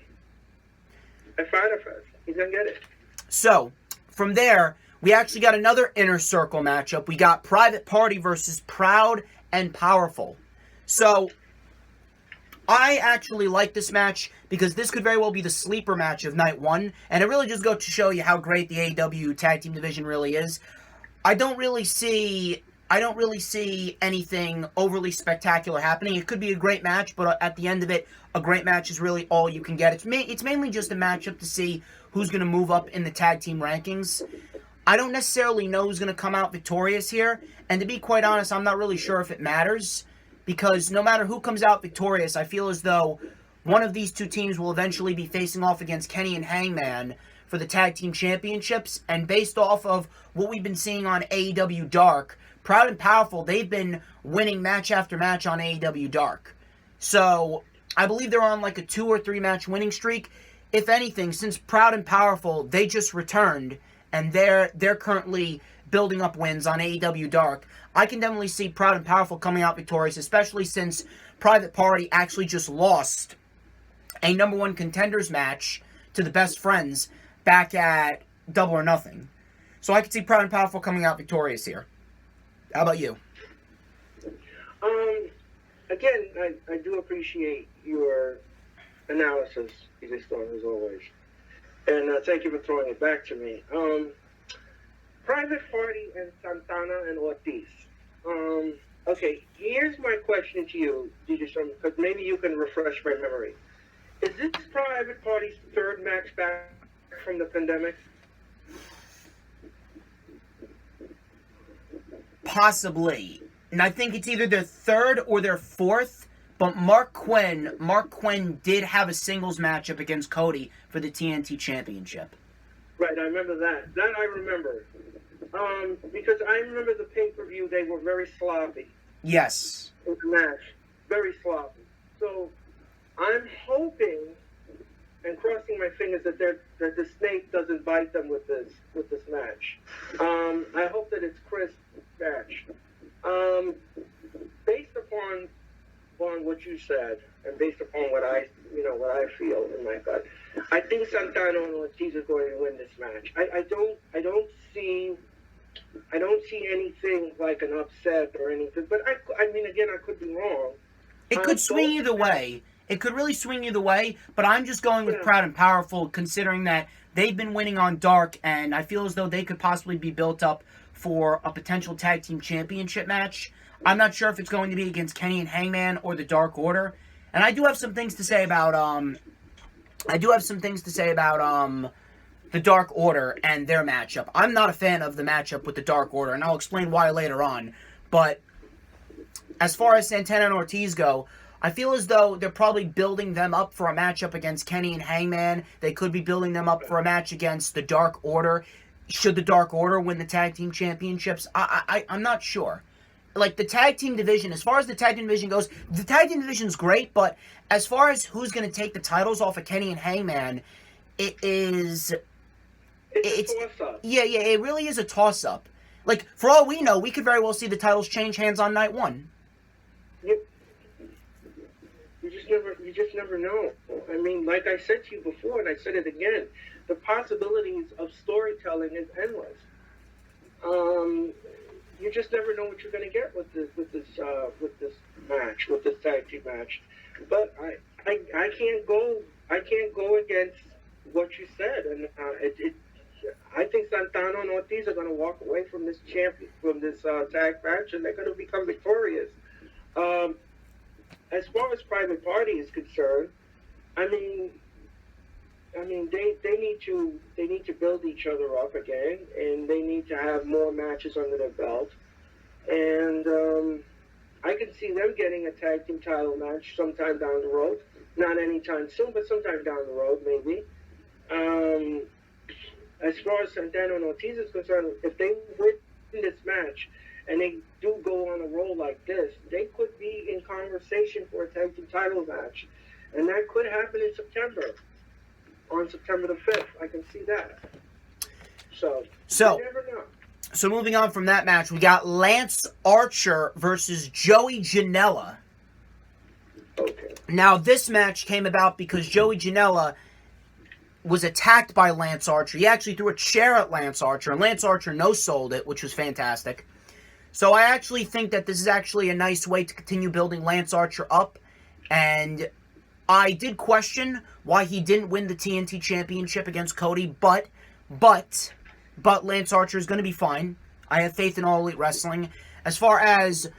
At Fyter Fest, he's going to get it. So, from there, we actually got another Inner Circle matchup. We got Private Party versus Proud and Powerful. So, I actually like this match because this could very well be the sleeper match of night one. And it really just goes to show you how great the AEW tag team division really is. I don't really see anything overly spectacular happening. It could be a great match, but at the end of it, a great match is really all you can get. It's mainly just a matchup to see who's going to move up in the tag team rankings. I don't necessarily know who's going to come out victorious here, and to be quite honest, I'm not really sure if it matters, because no matter who comes out victorious, I feel as though one of these two teams will eventually be facing off against Kenny and Hangman for the tag team championships, and based off of what we've been seeing on AEW Dark, Proud and Powerful, they've been winning match after match on AEW Dark. So, I believe they're on like a 2 or 3 match winning streak. If anything, since Proud and Powerful, they just returned, and they're currently building up wins on AEW Dark, I can definitely see Proud and Powerful coming out victorious, especially since Private Party actually just lost a number 1 contenders match to the Best Friends back at Double or Nothing. So I can see Proud and Powerful coming out victorious here. How about you? Again, I do appreciate your analysis, DJ Storm, as always. And thank you for throwing it back to me. Private Party and Santana and Ortiz. Okay, here's my question to you, DJ Storm, because maybe you can refresh my memory. Is this Private Party's 3rd match back from the pandemic? Possibly. And I think it's either their 3rd or their 4th. But Mark Quinn did have a singles matchup against Cody for the TNT Championship. Right, I remember that. That I remember. Because I remember the pay-per-view, they were very sloppy. Yes. In the match. Very sloppy. So, I'm hoping and crossing my fingers that the snake doesn't bite them with this match. I hope that it's Chris' match. Based upon what you said, and based upon what I feel in my gut, I think Santana and Ortiz are going to win this match. I don't see anything like an upset or anything, but I mean, again, I could be wrong. It could swing either way. It could really swing either way, but I'm just going with Proud and Powerful, considering that they've been winning on Dark, and I feel as though they could possibly be built up for a potential tag team championship match. I'm not sure if it's going to be against Kenny and Hangman or the Dark Order, and I do have some things to say about the Dark Order and their matchup. I'm not a fan of the matchup with the Dark Order, and I'll explain why later on. But as far as Santana and Ortiz go, I feel as though they're probably building them up for a matchup against Kenny and Hangman. They could be building them up for a match against the Dark Order. Should the Dark Order win the tag team championships? I'm not sure. Like, the tag team division, as far as the tag team division goes, the tag team division's great, but as far as who's going to take the titles off of Kenny and Hangman, it's a toss-up. Yeah, it really is a toss-up. Like, for all we know, we could very well see the titles change hands on night one. You just never know. I mean, like I said to you before, and I said it again, the possibilities of storytelling is endless. You just never know what you're going to get with this match, with this tag team match. But I can't go against what you said, and I think Santana and Ortiz are going to walk away from this tag match, and they're going to become victorious. As far as Private Party is concerned, I mean, they need to build each other up again, and they need to have more matches under their belt. And I can see them getting a tag team title match sometime down the road. Not anytime soon, but sometime down the road, maybe. As far as Santana and Ortiz is concerned, if they win this match and they do go on a roll like this, they could be in conversation for a tag team title match. And that could happen in September. On September the 5th. I can see that. So you never know. So moving on from that match, we got Lance Archer versus Joey Janela. Okay. Now, this match came about because Joey Janela was attacked by Lance Archer. He actually threw a chair at Lance Archer, and Lance Archer no-sold it, which was fantastic. So I actually think that this is actually a nice way to continue building Lance Archer up, and I did question why he didn't win the TNT Championship against Cody, but Lance Archer is going to be fine. I have faith in All Elite Wrestling. As far as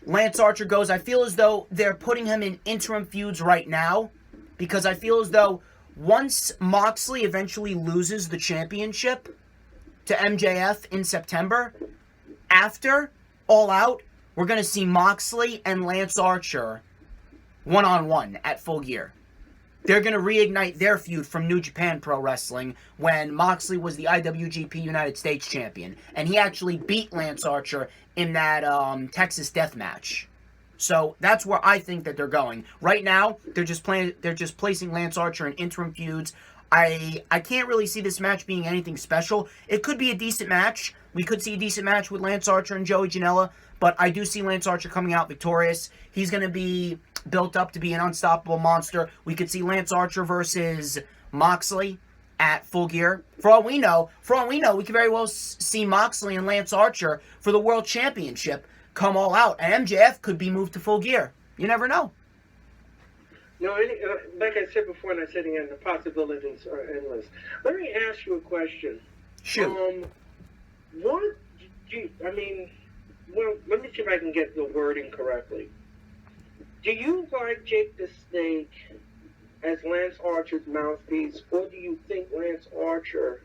Lance Archer goes, I feel as though they're putting him in interim feuds right now, because I feel as though once Moxley eventually loses the championship to MJF in September, after All Out, we're going to see Moxley and Lance Archer one-on-one at Full Gear. They're going to reignite their feud from New Japan Pro Wrestling when Moxley was the IWGP United States Champion, and he actually beat Lance Archer in that Texas Death Match. So that's where I think that they're going. Right now, they're just placing Lance Archer in interim feuds. I can't really see this match being anything special. It could be a decent match. We could see a decent match with Lance Archer and Joey Janela, but I do see Lance Archer coming out victorious. He's going to be built up to be an unstoppable monster. We could see Lance Archer versus Moxley at Full Gear. For all we know, we could very well see Moxley and Lance Archer for the World Championship come All Out, and MJF could be moved to Full Gear. You never know. No, like I said before, and I said again, the possibilities are endless. Let me ask you a question. Shoot. What do you, let me see if I can get the wording correctly. Do you like Jake the Snake as Lance Archer's mouthpiece, or do you think Lance Archer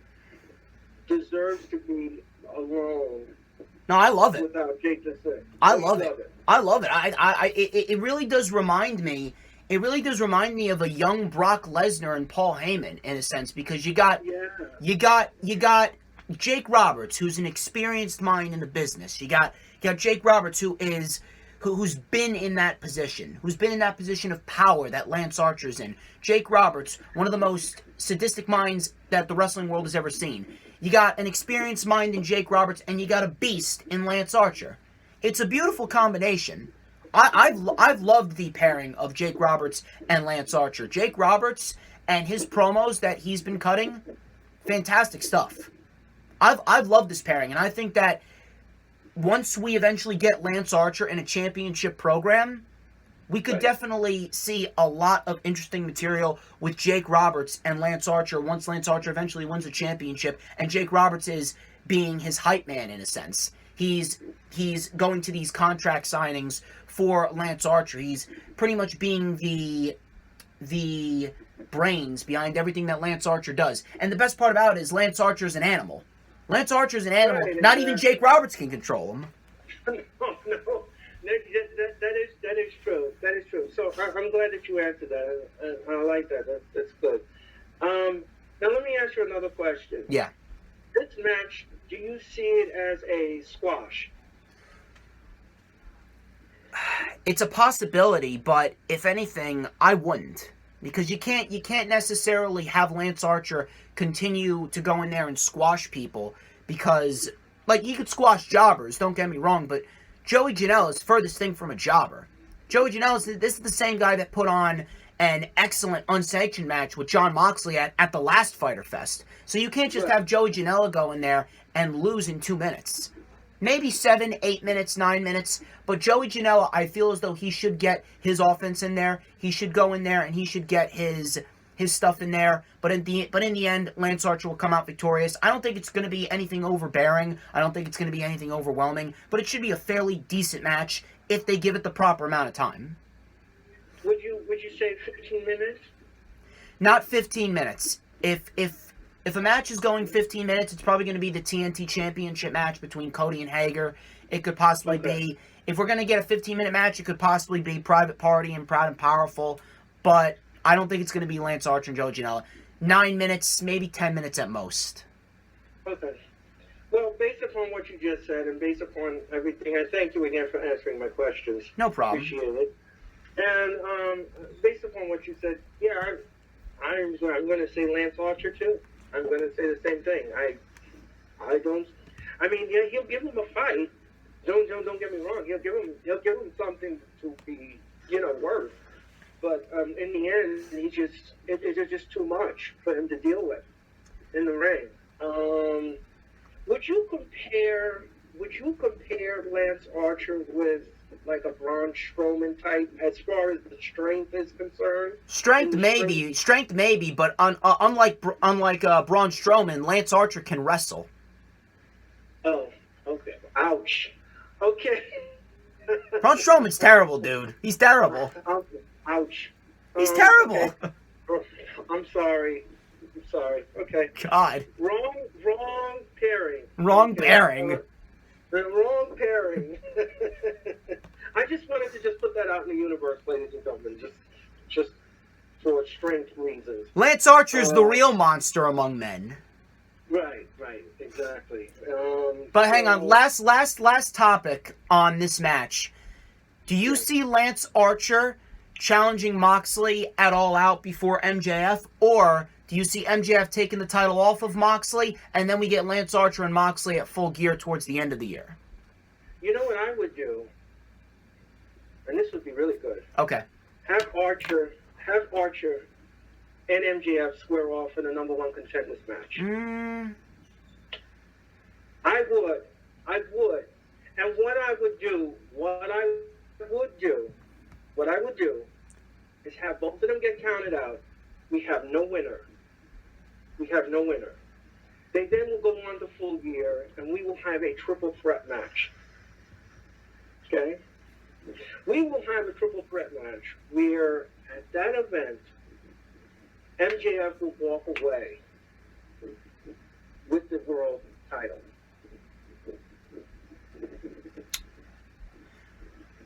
deserves to be alone? No, I love it. Without Jake the Snake. I love it. I love it. It really does remind me. It really does remind me of a young Brock Lesnar and Paul Heyman in a sense, because you got Jake Roberts, who's an experienced mind in the business. You got Jake Roberts, who's been in that position, of power that Lance Archer's in. Jake Roberts, one of the most sadistic minds that the wrestling world has ever seen. You got an experienced mind in Jake Roberts, and you got a beast in Lance Archer. It's a beautiful combination. I've loved the pairing of Jake Roberts and Lance Archer. Jake Roberts and his promos that he's been cutting, fantastic stuff. I've loved this pairing, and I think that once we eventually get Lance Archer in a championship program, we could definitely see a lot of interesting material with Jake Roberts and Lance Archer once Lance Archer eventually wins a championship, and Jake Roberts is being his hype man in a sense. He's going to these contract signings for Lance Archer. He's pretty much being the brains behind everything that Lance Archer does. And the best part about it is Lance Archer's an animal. Lance Archer's an animal. Right, Not even Jake Roberts can control him. No. That is true. That is true. So I'm glad that you answered that. I like that. That's good. Now let me ask you another question. Yeah. This match, do you see it as a squash? It's a possibility, but if anything, I wouldn't. Because you can't necessarily have Lance Archer continue to go in there and squash people, because, like, you could squash jobbers, don't get me wrong, but Joey Janela is furthest thing from a jobber. Joey Janela, this is the same guy that put on an excellent unsanctioned match with Jon Moxley at the last Fyter Fest. So you can't just have Joey Janela go in there and lose in 2 minutes. Maybe 7, 8 minutes, 9 minutes. But Joey Janela, I feel as though he should get his offense in there. He should go in there and he should get his stuff in there. But in the end, Lance Archer will come out victorious. I don't think it's going to be anything overbearing. I don't think it's going to be anything overwhelming. But it should be a fairly decent match if they give it the proper amount of time. Would you say 15 minutes? Not 15 minutes. If a match is going 15 minutes, it's probably going to be the TNT Championship match between Cody and Hager. It could possibly be, if we're going to get a 15-minute match, it could possibly be Private Party and Proud and Powerful. But I don't think it's going to be Lance Archer and Joey Janela. 9 minutes, maybe 10 minutes at most. Okay. Well, based upon what you just said and based upon everything, I thank you again for answering my questions. No problem. Appreciate it. And based upon what you said, yeah, I'm going to say Lance Archer too. I'm going to say the same thing. Yeah, he'll give him a fight. Don't get me wrong. He'll give him something to be, worth. but in the end, it's just too much for him to deal with in the ring. Would you compare Lance Archer with like a Braun Strowman type as far as the strength is concerned? Strength maybe, but unlike Braun Strowman, Lance Archer can wrestle. Oh, okay. Ouch. Okay. Braun Strowman's terrible, dude. He's terrible. Ouch. He's terrible. Okay. I'm sorry. Okay. God. Wrong pairing. Wrong pairing. The wrong pairing. I just wanted to put that out in the universe, ladies and gentlemen, just for strength reasons. Lance Archer's the real monster among men. Right, exactly. But hang on, last topic on this match. Do you see Lance Archer challenging Moxley at All Out before MJF, or do you see MJF taking the title off of Moxley, and then we get Lance Archer and Moxley at Full Gear towards the end of the year? You know what I would do? And this would be really good. Okay. Have Archer and MJF square off in a number one contenders match. I would. And what I would do is have both of them get counted out. We have no winner. They then will go on to Full Gear, and we will have a triple threat match. Okay? We will have a triple threat match where, at that event, MJF will walk away with the world title.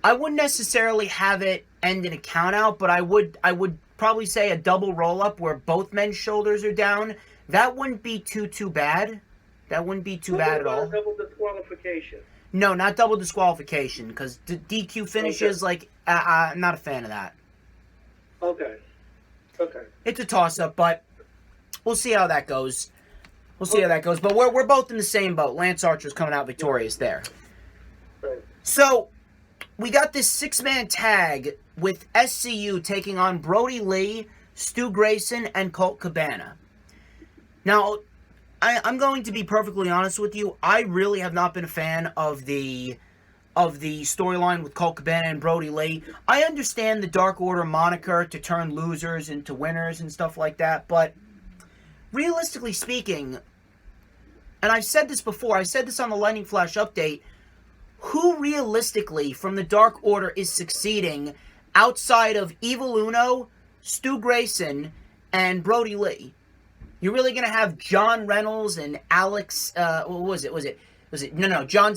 I wouldn't necessarily have it end in a count out, but I would probably say a double roll up where both men's shoulders are down. That wouldn't be too bad. That wouldn't be too bad at all. Double disqualification. No, not double disqualification, because DQ finishes, I'm not a fan of that. Okay. It's a toss-up, but we'll see how that goes. But we're both in the same boat. Lance Archer's coming out victorious there. Right. So, we got this six-man tag with SCU taking on Brody Lee, Stu Grayson, and Colt Cabana. Now, I'm going to be perfectly honest with you. I really have not been a fan of the storyline with Colt Cabana and Brody Lee. I understand the Dark Order moniker to turn losers into winners and stuff like that, but realistically speaking, and I've said this before, I said this on the Lightning Flash update, who realistically from the Dark Order is succeeding outside of Evil Uno, Stu Grayson, and Brody Lee? You're really going to have John Reynolds and Alex, John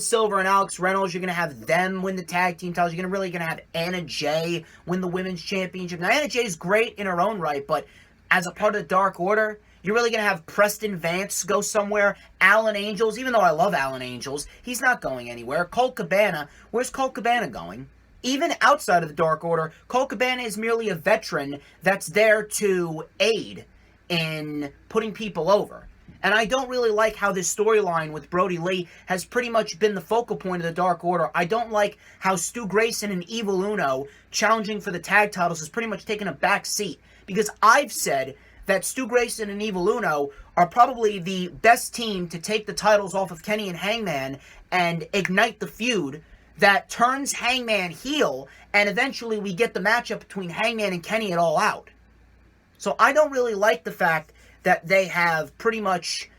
Silver and Alex Reynolds, you're going to have them win the tag team titles. You're going to have Anna Jay win the women's championship. Now, Anna Jay's great in her own right, but as a part of the Dark Order, you're really going to have Preston Vance go somewhere. Alan Angels, even though I love Alan Angels, he's not going anywhere. Colt Cabana, where's Colt Cabana going? Even outside of the Dark Order, Colt Cabana is merely a veteran that's there to aid in putting people over. And I don't really like how this storyline with Brody Lee has pretty much been the focal point of the Dark Order. I don't like how Stu Grayson and Evil Uno challenging for the tag titles has pretty much taken a back seat. Because I've said that Stu Grayson and Evil Uno are probably the best team to take the titles off of Kenny and Hangman and ignite the feud that turns Hangman heel, and eventually we get the matchup between Hangman and Kenny at All Out. So I don't really like the fact that they have pretty much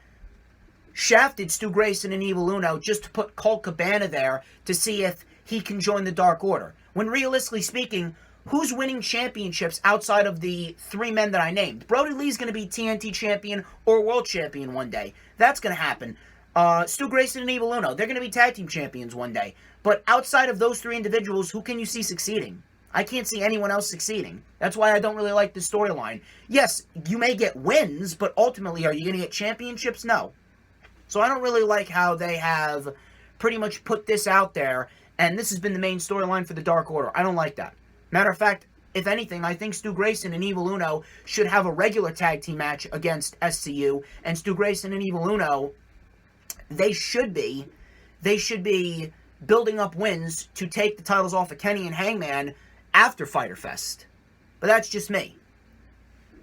shafted Stu Grayson and Evil Uno just to put Colt Cabana there to see if he can join the Dark Order. When realistically speaking, who's winning championships outside of the three men that I named? Brody Lee's going to be TNT champion or world champion one day. That's going to happen. Stu Grayson and Evil Uno, they're going to be tag team champions one day. But outside of those three individuals, who can you see succeeding? I can't see anyone else succeeding. That's why I don't really like the storyline. Yes, you may get wins, but ultimately, are you going to get championships? No. So I don't really like how they have pretty much put this out there, and this has been the main storyline for the Dark Order. I don't like that. Matter of fact, if anything, I think Stu Grayson and Evil Uno should have a regular tag team match against SCU, and Stu Grayson and Evil Uno, they should be building up wins to take the titles off of Kenny and Hangman after Fyter Fest. But that's just me.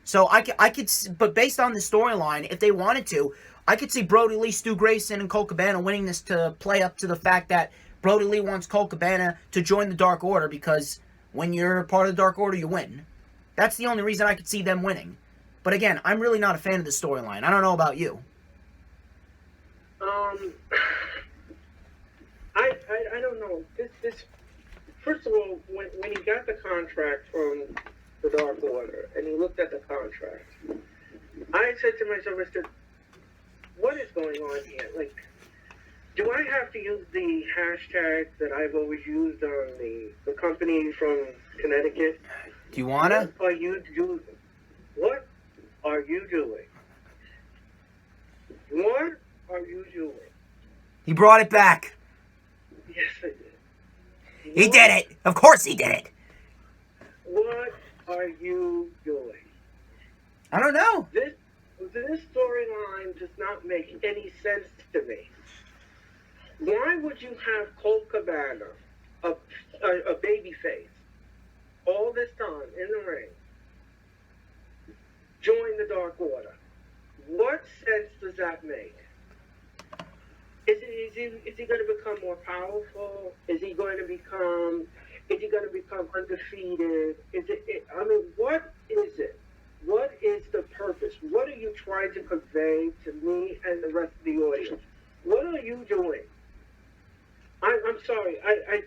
So I could, but based on the storyline, if they wanted to, I could see Brody Lee, Stu Grayson, and Colt Cabana winning this to play up to the fact that Brody Lee wants Colt Cabana to join the Dark Order, because when you're part of the Dark Order, you win. That's the only reason I could see them winning. But again, I'm really not a fan of the storyline. I don't know about you. I don't know. This first of all, when he got the contract from the Dark Order and he looked at the contract, I said to myself, I said, what is going on here? Like, do I have to use the hashtag that I've always used on the company from Connecticut? Do you wanna? What are you doing? What are you doing? What are you doing? He brought it back. Yes, I did. He did it. Of course he did it. What are you doing? I don't know. This storyline does not make any sense to me. Why would you have Colt Cabana, a baby face, all this time in the ring, join the Dark Order? What sense does that make? Is he going to become more powerful? Is he going to become undefeated? I mean, what is it? What is the purpose? What are you trying to convey to me and the rest of the audience? What are you doing? I'm sorry. I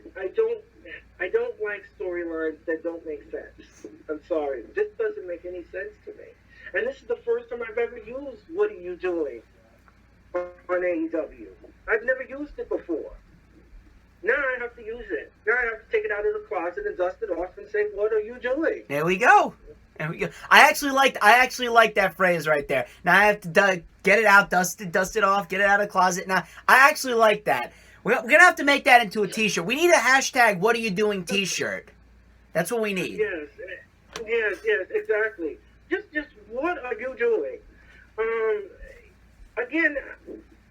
don't like storylines that don't make sense. I'm sorry. This doesn't make any sense to me. And this is the first time I've ever used "What are you doing?" on AEW. I've never used it before. Now I have to use it. Now I have to take it out of the closet and dust it off and say, "What are you doing?" There we go. There we go. I actually like that phrase right there. Now I have to get it out, dust it off, get it out of the closet. Now I actually like that. We're gonna have to make that into a T-shirt. We need a hashtag "What are you doing" T-shirt. That's what we need. Yes, exactly. Just what are you doing? Again,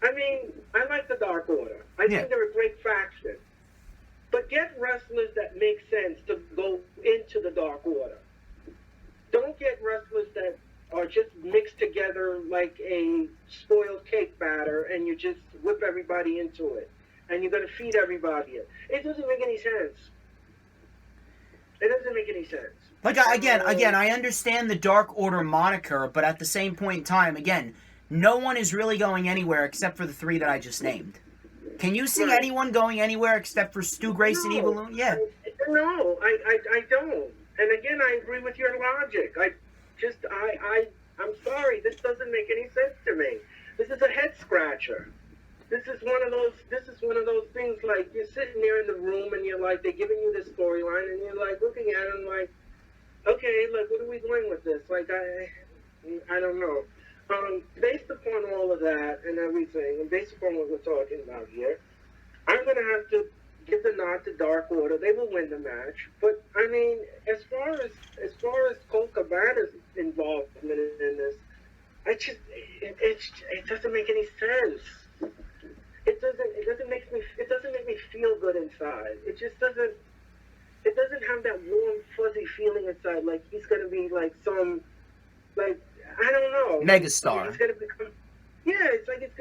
I mean, I like the Dark Order. I think they're a great faction. But get wrestlers that make sense to go into the Dark Order. Don't get wrestlers that are just mixed together like a spoiled cake batter and you just whip everybody into it. And you're going to feed everybody it. It doesn't make any sense. It doesn't make any sense. Like, again, I understand the Dark Order moniker, but at the same point in time, again, no one is really going anywhere except for the three that I just named. Can you see anyone going anywhere except for Stu Grayson, Evil Loon? Yeah. No, I don't. And again, I agree with your logic. I'm sorry, this doesn't make any sense to me. This is a head scratcher. This is one of those things, like, you're sitting there in the room and you're like, they're giving you this storyline and you're like looking at it and like, okay, like, what are we doing with this? Like, I don't know. Based upon all of that and everything, and based upon what we're talking about here, I'm going to have to give the nod to Dark Order. They will win the match. But, I mean, as far as Colt Cabana's involvement in this, it doesn't make any sense. It doesn't make me feel good inside. It just doesn't. It doesn't have that warm, fuzzy feeling inside. Like he's gonna be like some, like, I don't know, megastar. He's gonna become. Yeah, it's like it's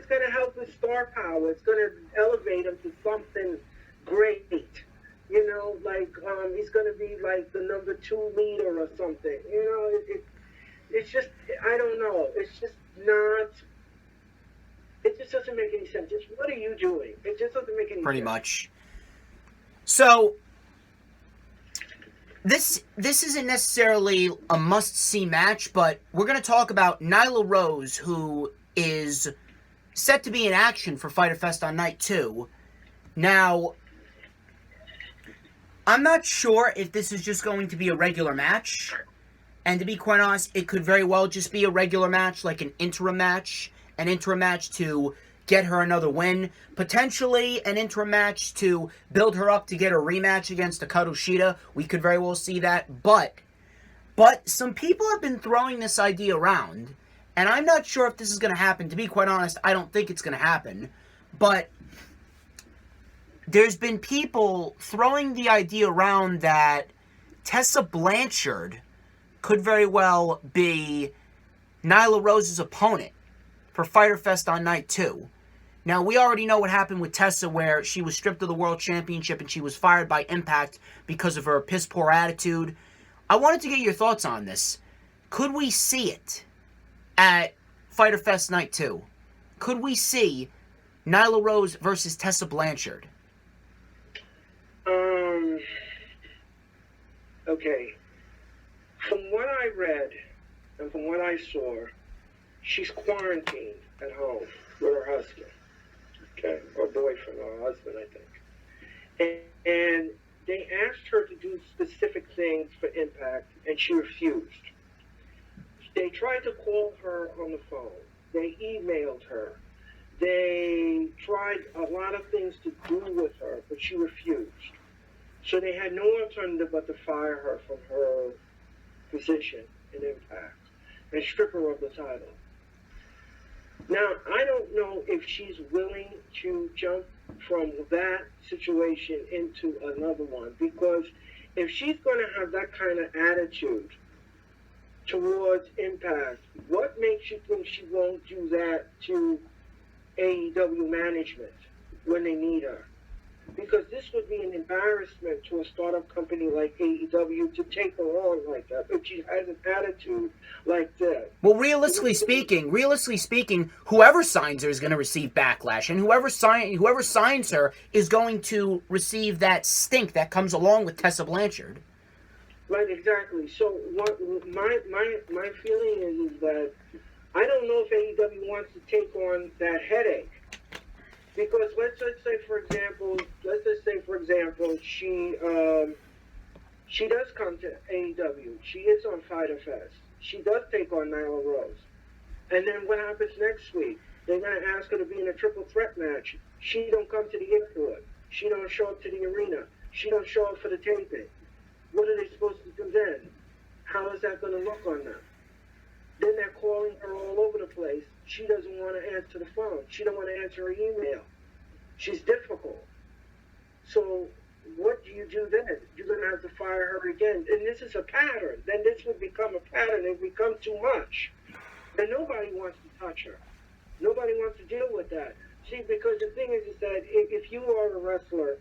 gonna help his star power. It's gonna elevate him to something great. You know, like he's gonna be like the number 2 leader or something. You know, it's just, I don't know. It's just not. It just doesn't make any sense. Just what are you doing? It just doesn't make any sense. Pretty much. So, this isn't necessarily a must-see match, but we're going to talk about Nyla Rose, who is set to be in action for Fyter Fest on night 2. Now, I'm not sure if this is just going to be a regular match. And to be quite honest, it could very well just be a regular match, like an interim match. An interim match to get her another win. Potentially an interim match to build her up to get a rematch against Hikaru Shida. We could very well see that. But some people have been throwing this idea around. And I'm not sure if this is going to happen. To be quite honest, I don't think it's going to happen. But there's been people throwing the idea around that Tessa Blanchard could very well be Nyla Rose's opponent for Fyter Fest on night 2. Now, we already know what happened with Tessa, where she was stripped of the World Championship and she was fired by Impact because of her piss-poor attitude. I wanted to get your thoughts on this. Could we see it at Fyter Fest night 2? Could we see Nyla Rose versus Tessa Blanchard? Okay. From what I read and from what I saw, she's quarantined at home with her husband. Okay, or boyfriend, or husband, I think. And they asked her to do specific things for Impact, and she refused. They tried to call her on the phone. They emailed her. They tried a lot of things to do with her, but she refused. So they had no alternative but to fire her from her position in Impact and strip her of the title. Now, I don't know if she's willing to jump from that situation into another one, because if she's going to have that kind of attitude towards Impact, what makes you think she won't do that to AEW management when they need her? Because this would be an embarrassment to a startup company like AEW to take her on like that, if she has an attitude like that. Well, realistically speaking, whoever signs her is going to receive backlash, and whoever signs her is going to receive that stink that comes along with Tessa Blanchard. Right, exactly. So what my feeling is that I don't know if AEW wants to take on that headache. Because let's just say, for example, she does come to AEW. She is on Fyter Fest. She does take on Nyla Rose. And then what happens next week? They're going to ask her to be in a triple threat match. She don't come to the airport. She don't show up to the arena. She don't show up for the taping. What are they supposed to do then? How is that going to look on them? Then they're calling her all over the place. She doesn't want to answer the phone. She don't want to answer her email. She's difficult. So what do you do then? You're going to have to fire her again. And this is a pattern. Then this would become a pattern. It would become too much. And nobody wants to touch her. Nobody wants to deal with that. See, because the thing is that if you are a wrestler,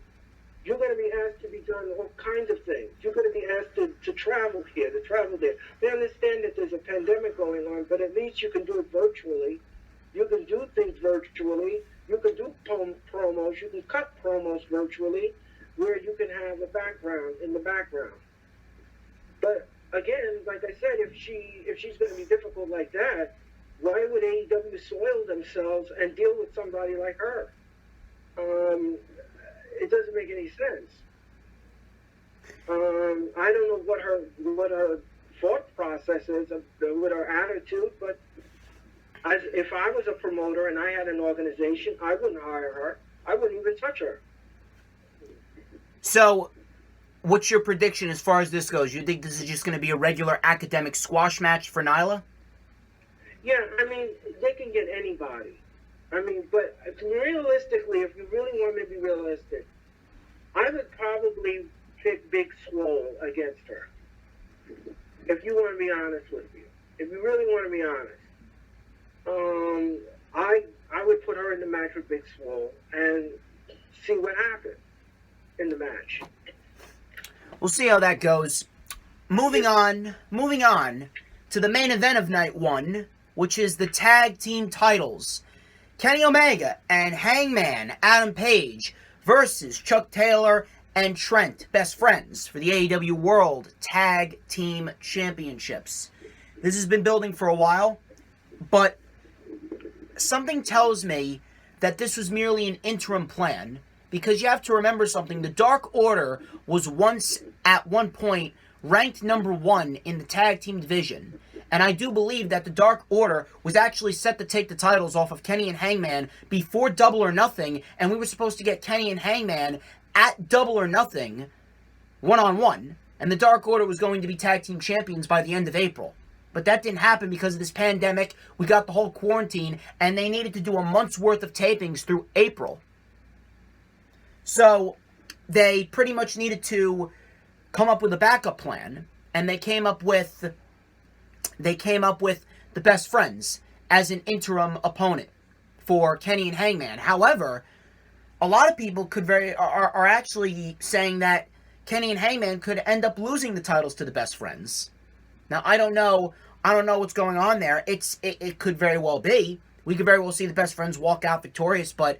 you're going to be asked to be done all kinds of things. You're going to be asked to travel here, to travel there. They understand that there's a pandemic going on, but at least you can do it virtually. You can do things virtually. You can do promos. You can cut promos virtually, where you can have a background in the background. But again, like I said, if she's going to be difficult like that, why would AEW soil themselves and deal with somebody like her? It doesn't make any sense. I don't know what her thought process is with her attitude, but if I was a promoter and I had an organization, I wouldn't hire her. I wouldn't even touch her. So, what's your prediction as far as this goes? You think this is just going to be a regular academic squash match for Nyla? Yeah, I mean, they can get anybody. I mean, but realistically, if you really want me to be realistic, I would probably pick Big Swole against her. If you want to be honest with you. If you really want to be honest. I would put her in the match with Big Swole and see what happens in the match. We'll see how that goes. Moving on to the main event of night 1, which is the tag team titles. Kenny Omega and Hangman Adam Page versus Chuck Taylor and Trent, best friends, for the AEW World Tag Team Championships. This has been building for a while, but something tells me that this was merely an interim plan, because you have to remember something. The Dark Order was once, at one point, ranked number 1 in the tag team division. And I do believe that the Dark Order was actually set to take the titles off of Kenny and Hangman before Double or Nothing, and we were supposed to get Kenny and Hangman at Double or Nothing, one-on-one, and the Dark Order was going to be tag team champions by the end of April. But that didn't happen because of this pandemic. We got the whole quarantine, and they needed to do a month's worth of tapings through April. So they pretty much needed to come up with a backup plan, and they came up with the Best Friends as an interim opponent for Kenny and Hangman. However, a lot of people are actually saying that Kenny and Hangman could end up losing the titles to the Best Friends. Now, I don't know what's going on there. It could very well be. We could very well see the Best Friends walk out victorious, but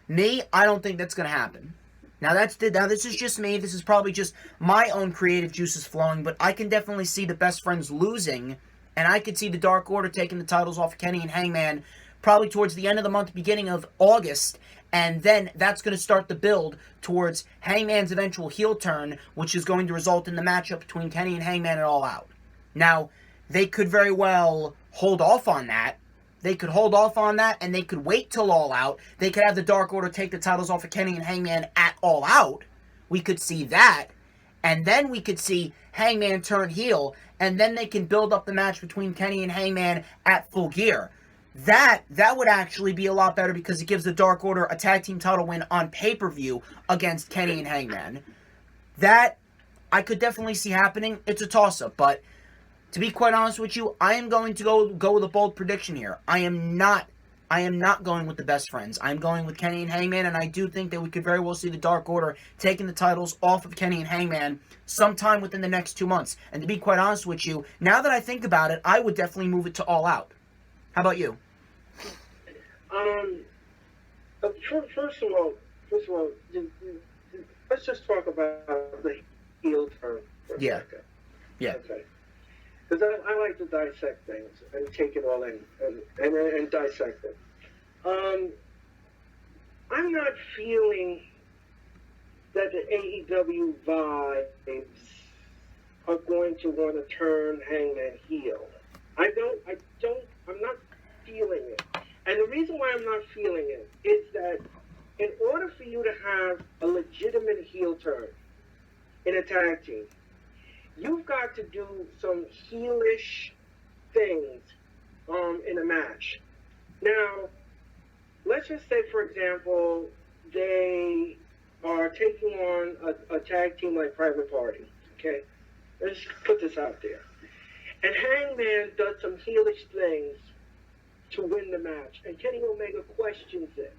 I don't think that's going to happen. Now, this is just me. This is probably just my own creative juices flowing, but I can definitely see the Best Friends losing, and I could see the Dark Order taking the titles off of Kenny and Hangman probably towards the end of the month, beginning of August, and then that's going to start the build towards Hangman's eventual heel turn, which is going to result in the matchup between Kenny and Hangman at All Out. Now, they could very well hold off on that. They could hold off on that, and they could wait till All Out. They could have the Dark Order take the titles off of Kenny and Hangman at All Out. We could see that. And then we could see Hangman turn heel, and then they can build up the match between Kenny and Hangman at Full Gear. That would actually be a lot better because it gives the Dark Order a tag team title win on pay-per-view against Kenny and Hangman. That I could definitely see happening. It's a toss-up, but to be quite honest with you, I am going to go with a bold prediction here. I am not going with the Best Friends. I'm going with Kenny and Hangman, and I do think that we could very well see the Dark Order taking the titles off of Kenny and Hangman sometime within the next 2 months. And to be quite honest with you, now that I think about it, I would definitely move it to All Out. How about you? First of all, let's just talk about the heel turn for a second. Yeah. Okay. Because I like to dissect things and take it all in and dissect it. I'm not feeling that the AEW vibes are going to want to turn Hangman heel. I'm not feeling it. And the reason why I'm not feeling it is that in order for you to have a legitimate heel turn in a tag team, you've got to do some heelish things in a match. Now, let's just say, for example, they are taking on a tag team like Private Party, okay? Let's put this out there. And Hangman does some heelish things to win the match, and Kenny Omega questions it,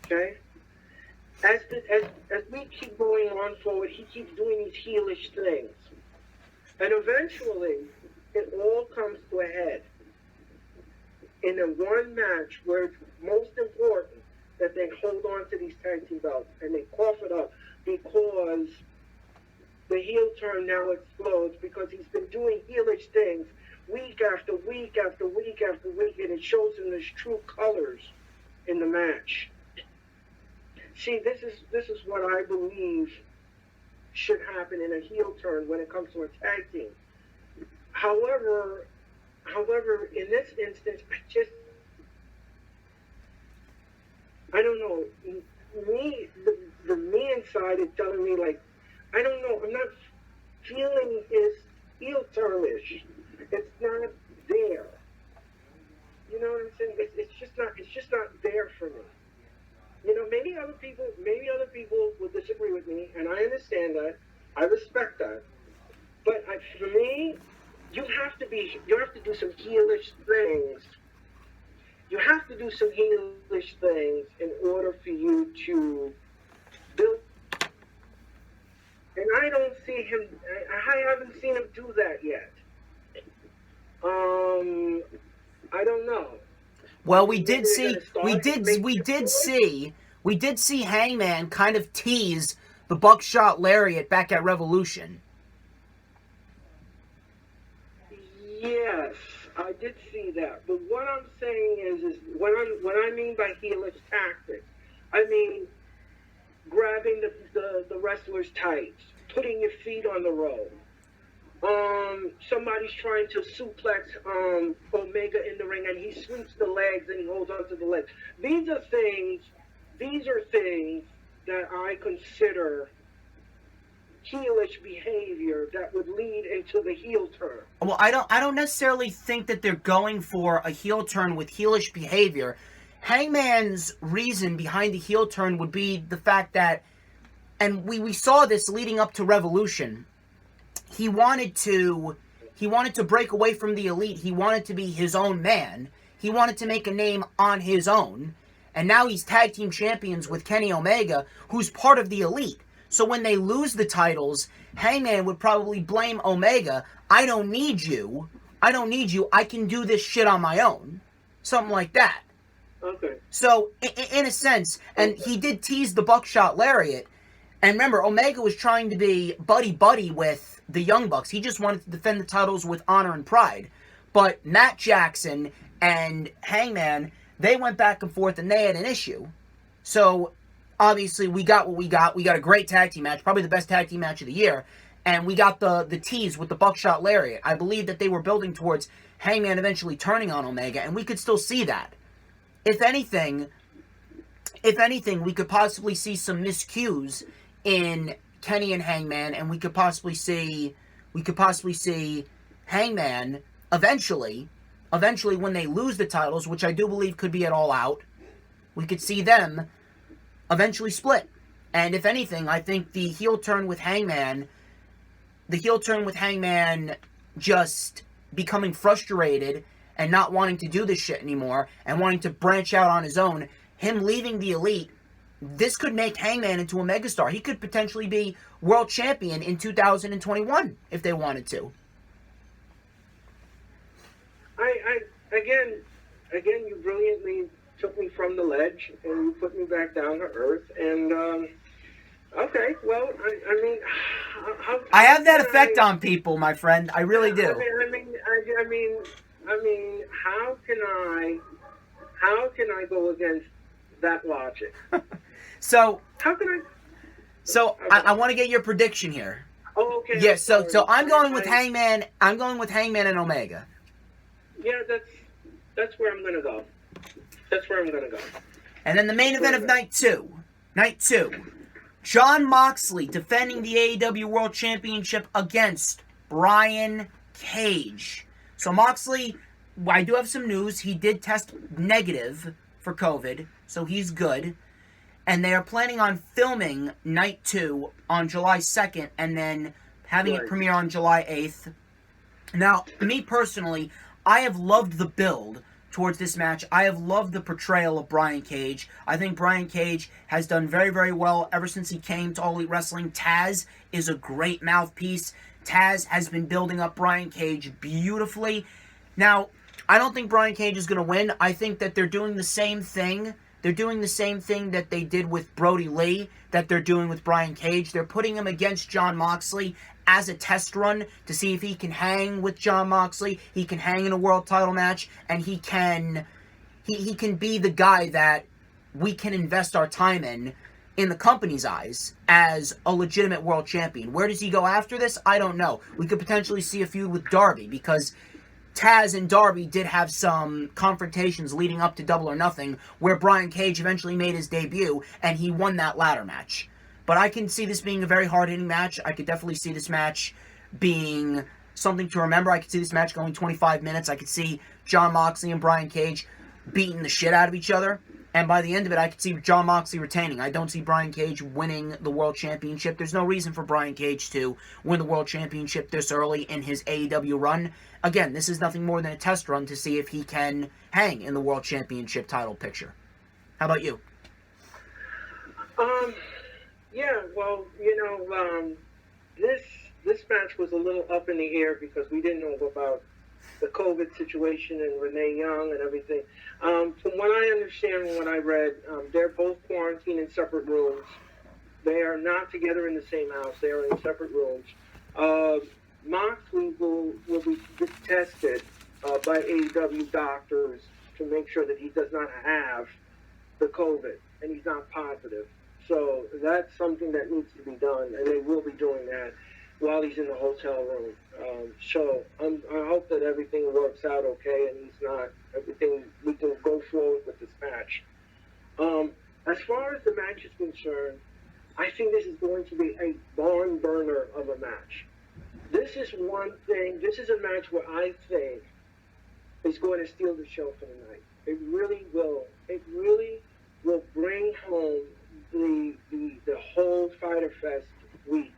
okay? As we keep going on forward, he keeps doing these heelish things. And eventually, it all comes to a head in a one match where it's most important that they hold on to these tag team belts and they cough it up because the heel turn now explodes because he's been doing heelish things week after week after week after week, and it shows in his true colors in the match. See, this is what I believe should happen in a heel turn when it comes to a tag team. However, in this instance, I don't know. The me inside is telling me, like, I don't know. I'm not feeling his heel turnish. It's not there. You know what I'm saying? It's just not there for me. You know, maybe other people will disagree with me, and I understand that. I respect that. But for me, you have to do some heelish things. You have to do some heelish things in order for you to build. And I don't see him. I haven't seen him do that yet. I don't know. Well, we did see Hangman kind of tease the buckshot lariat back at Revolution. Yes, I did see that. But what I'm saying is what I mean by heelish tactics, I mean grabbing the wrestler's tights, putting your feet on the rope. Somebody's trying to suplex Omega in the ring, and he sweeps the legs and he holds onto the legs. These are things that I consider heelish behavior that would lead into the heel turn. Well, I don't necessarily think that they're going for a heel turn with heelish behavior. Hangman's reason behind the heel turn would be the fact that and we saw this leading up to Revolution. He wanted to break away from the Elite. He wanted to be his own man. He wanted to make a name on his own. And now he's tag team champions with Kenny Omega, who's part of the Elite. So when they lose the titles, Hangman would probably blame Omega. I don't need you. I can do this shit on my own. Something like that. Okay. So, in a sense, and he did tease the Buckshot Lariat. And remember, Omega was trying to be buddy-buddy with the Young Bucks. He just wanted to defend the titles with honor and pride. But Matt Jackson and Hangman, they went back and forth, and they had an issue. So, obviously, we got what we got. We got a great tag team match, probably the best tag team match of the year. And we got the tease with the Buckshot Lariat. I believe that they were building towards Hangman eventually turning on Omega, and we could still see that. If anything, we could possibly see some miscues in Kenny and Hangman, and we could possibly see Hangman eventually when they lose the titles, which I do believe could be at All Out, we could see them eventually split. And if anything, I think the heel turn with Hangman just becoming frustrated and not wanting to do this shit anymore and wanting to branch out on his own, him leaving the Elite, this could make Hangman into a megastar. He could potentially be world champion in 2021 if they wanted to. Again, you brilliantly took me from the ledge and you put me back down to earth. And okay, well, I mean, I have that effect on people, my friend. I really do. I mean, how can I go against that logic? So how can I? So I want to get your prediction here. Oh, okay. Yeah. So I'm going with Hangman. I'm going with Hangman and Omega. Yeah, that's where I'm gonna go. And then the main event of night two. Jon Moxley defending the AEW World Championship against Brian Cage. So Moxley, I do have some news. He did test negative for COVID, so he's good. And they are planning on filming night 2 on July 2nd and then having it premiere on July 8th. Now, me personally, I have loved the build towards this match. I have loved the portrayal of Brian Cage. I think Brian Cage has done very, very well ever since he came to All Elite Wrestling. Taz is a great mouthpiece. Taz has been building up Brian Cage beautifully. Now, I don't think Brian Cage is going to win. I think that they're doing the same thing. They're doing the same thing that they did with Brody Lee, that they're doing with Brian Cage. They're putting him against Jon Moxley as a test run to see if he can hang with Jon Moxley. He can hang in a world title match, and he can be the guy that we can invest our time in the company's eyes as a legitimate world champion. Where does he go after this? I don't know. We could potentially see a feud with Darby, because Taz and Darby did have some confrontations leading up to Double or Nothing where Brian Cage eventually made his debut and he won that ladder match. But I can see this being a very hard-hitting match. I could definitely see this match being something to remember. I could see this match going 25 minutes. I could see Jon Moxley and Brian Cage beating the shit out of each other. And by the end of it, I could see Jon Moxley retaining. I don't see Brian Cage winning the World Championship. There's no reason for Brian Cage to win the World Championship this early in his AEW run. Again, this is nothing more than a test run to see if he can hang in the World Championship title picture. How about you? Yeah, well, this match was a little up in the air because we didn't know about the COVID situation and Renee Young and everything. From what I understand and what I read, they're both quarantined in separate rooms. They are not together in the same house. They are in separate rooms. Moxley will be tested by AEW doctors to make sure that he does not have the COVID and he's not positive. So that's something that needs to be done, and they will be doing that while he's in the hotel room. So I hope that everything works out okay and he's not, everything, we can go forward with this match. As far as the match is concerned, I think this is going to be a barn burner of a match. This is one thing, this is a match where I think is going to steal the show for the night. It really will. It really will bring home the whole Fyter Fest week.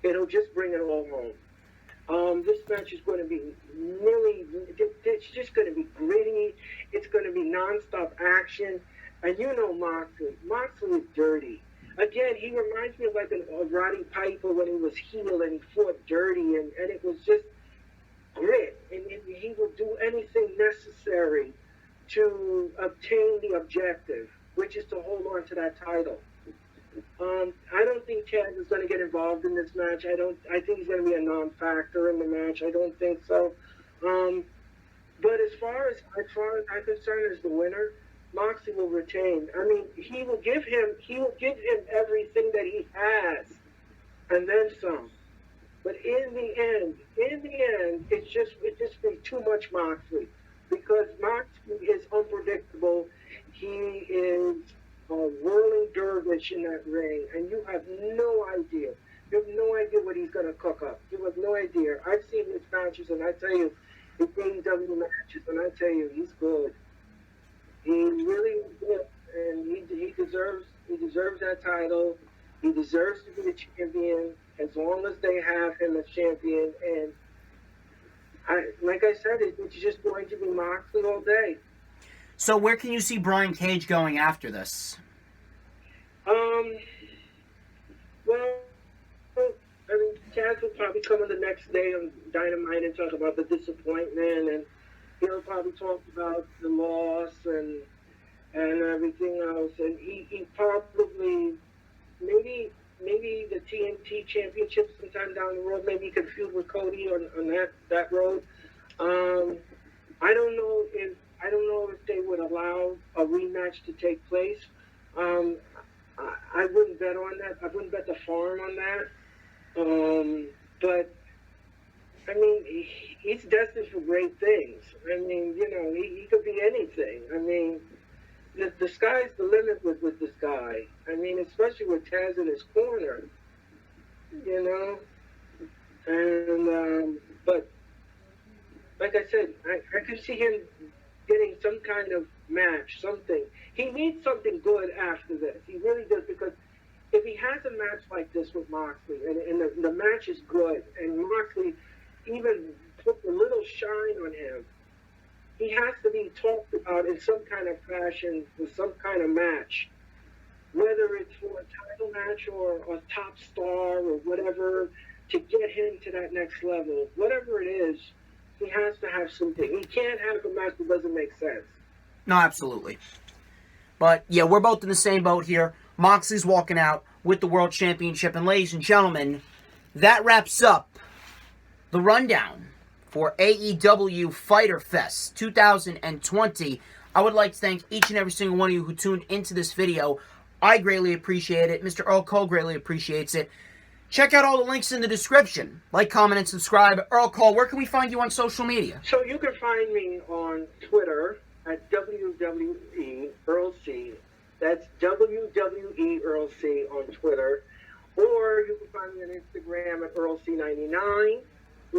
It'll just bring it all home. This match is going to be really, it's just going to be gritty. It's going to be nonstop action. And you know Moxley. Moxley is dirty. Again, he reminds me of like a Roddy Piper when he was heel and he fought dirty, and it was just grit. And he will do anything necessary to obtain the objective, which is to hold on to that title. I don't think Chad is going to get involved in this match. I think he's going to be a non-factor in the match. I don't think so. But as far as I'm concerned, as the winner, Moxley will retain. I mean, he will give him everything that he has, and then some. But in the end, it just be too much Moxley, because Moxley is unpredictable. He is a whirling dervish in that ring, and you have no idea. You have no idea what he's going to cook up. You have no idea. I've seen his matches, and I tell you, his AEW matches, and I tell you, he's good. He really is good, and he deserves that title. He deserves to be the champion as long as they have him as champion. And like I said, it's just going to be Moxley all day. So where can you see Brian Cage going after this? Well, I mean, Chaz will probably come on the next day on Dynamite and talk about the disappointment, and he'll probably talk about the loss and everything else. And he probably, maybe the TNT Championship sometime down the road, maybe he could feud with Cody on that road. I don't know if they would allow a rematch to take place. I wouldn't bet on that. I wouldn't bet the farm on that. But I mean, he's destined for great things. I mean, you know, he could be anything. I mean, the sky's the limit with this guy. I mean, especially with Taz in his corner, you know. And but like I said, I could see him getting some kind of match, something. He needs something good after this. He really does, because if he has a match like this with Moxley, and the match is good, and Moxley even puts a little shine on him, he has to be talked about in some kind of fashion with some kind of match, whether it's for a title match or a top star or whatever, to get him to that next level. Whatever it is, he has to have something. He can't have a match that doesn't make sense. No, absolutely. But, yeah, we're both in the same boat here. Moxley's walking out with the World Championship. And, ladies and gentlemen, that wraps up the rundown for AEW Fyter Fest 2020. I would like to thank each and every single one of you who tuned into this video. I greatly appreciate it. Mr. Earl Cole greatly appreciates it. Check out all the links in the description. Like, comment, and subscribe. Earl Cole, where can we find you on social media? So you can find me on Twitter at WWE Earl C. That's WWE Earl C on Twitter. Or you can find me on Instagram at Earl C99.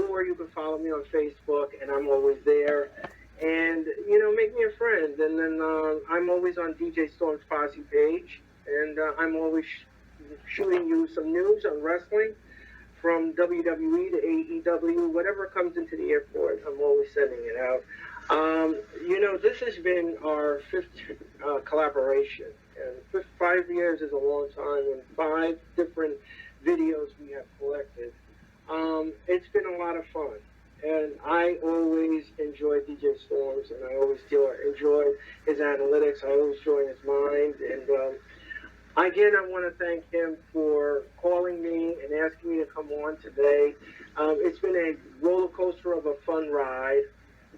Or you can follow me on Facebook, and I'm always there. And, you know, make me a friend. And then I'm always on DJ Storm's Posse page. And I'm always shooting you some news on wrestling, from WWE to AEW, whatever comes into the airport, I'm always sending it out. You know, this has been our fifth collaboration, and 5 years is a long time, and 5 different videos we have collected. It's been a lot of fun, and I always enjoy DJ Storms, and I always enjoy his analytics. I always enjoy his mind, and again, I want to thank him for calling me and asking me to come on today. It's been a roller coaster of a fun ride.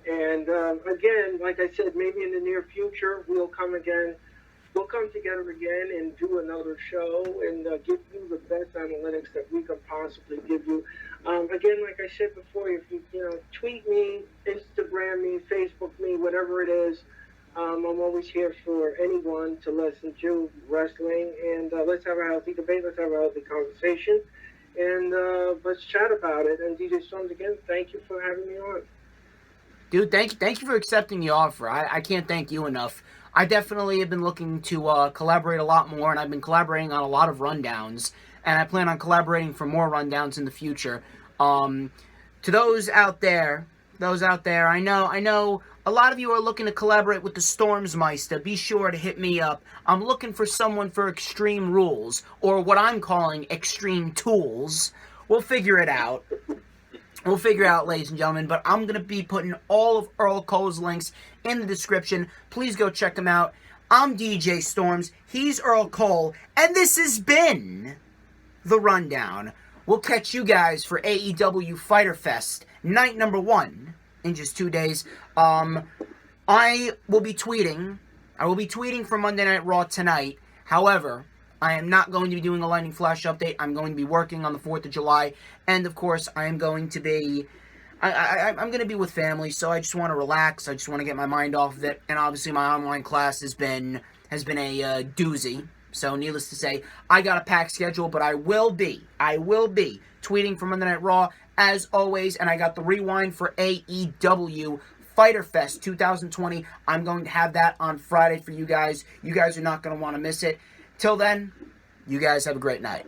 And again, like I said, maybe in the near future, we'll come together again and do another show and give you the best analytics that we can possibly give you. Again, like I said before, if you tweet me, Instagram me, Facebook me, whatever it is, I'm always here for anyone to listen to wrestling, and let's have a healthy debate, let's have a healthy conversation, and let's chat about it. And DJ Storms, again, thank you for having me on. Dude, thank you for accepting the offer. I can't thank you enough. I definitely have been looking to collaborate a lot more, and I've been collaborating on a lot of rundowns, and I plan on collaborating for more rundowns in the future. To those out there, I know a lot of you are looking to collaborate with the StormsMeister. Be sure to hit me up. I'm looking for someone for Extreme Rules, or what I'm calling Extreme Tools. We'll figure it out. We'll figure it out, ladies and gentlemen, but I'm going to be putting all of Earl Cole's links in the description. Please go check him out. I'm DJ Storms, he's Earl Cole, and this has been The Rundown. We'll catch you guys for AEW Fyter Fest, night number 1, in just 2 days. I will be tweeting for Monday Night Raw tonight. However, I am not going to be doing a Lightning Flash update. I'm going to be working on the 4th of July. And, of course, I am going to be... I'm going to be with family, so I just want to relax. I just want to get my mind off of it. And, obviously, my online class has been a doozy. So, needless to say, I got a packed schedule, but I will be tweeting for Monday Night Raw, as always. And I got the rewind for AEW Fyter Fest 2020. I'm going to have that on Friday for you guys. You guys are not going to want to miss it. Till then, you guys have a great night.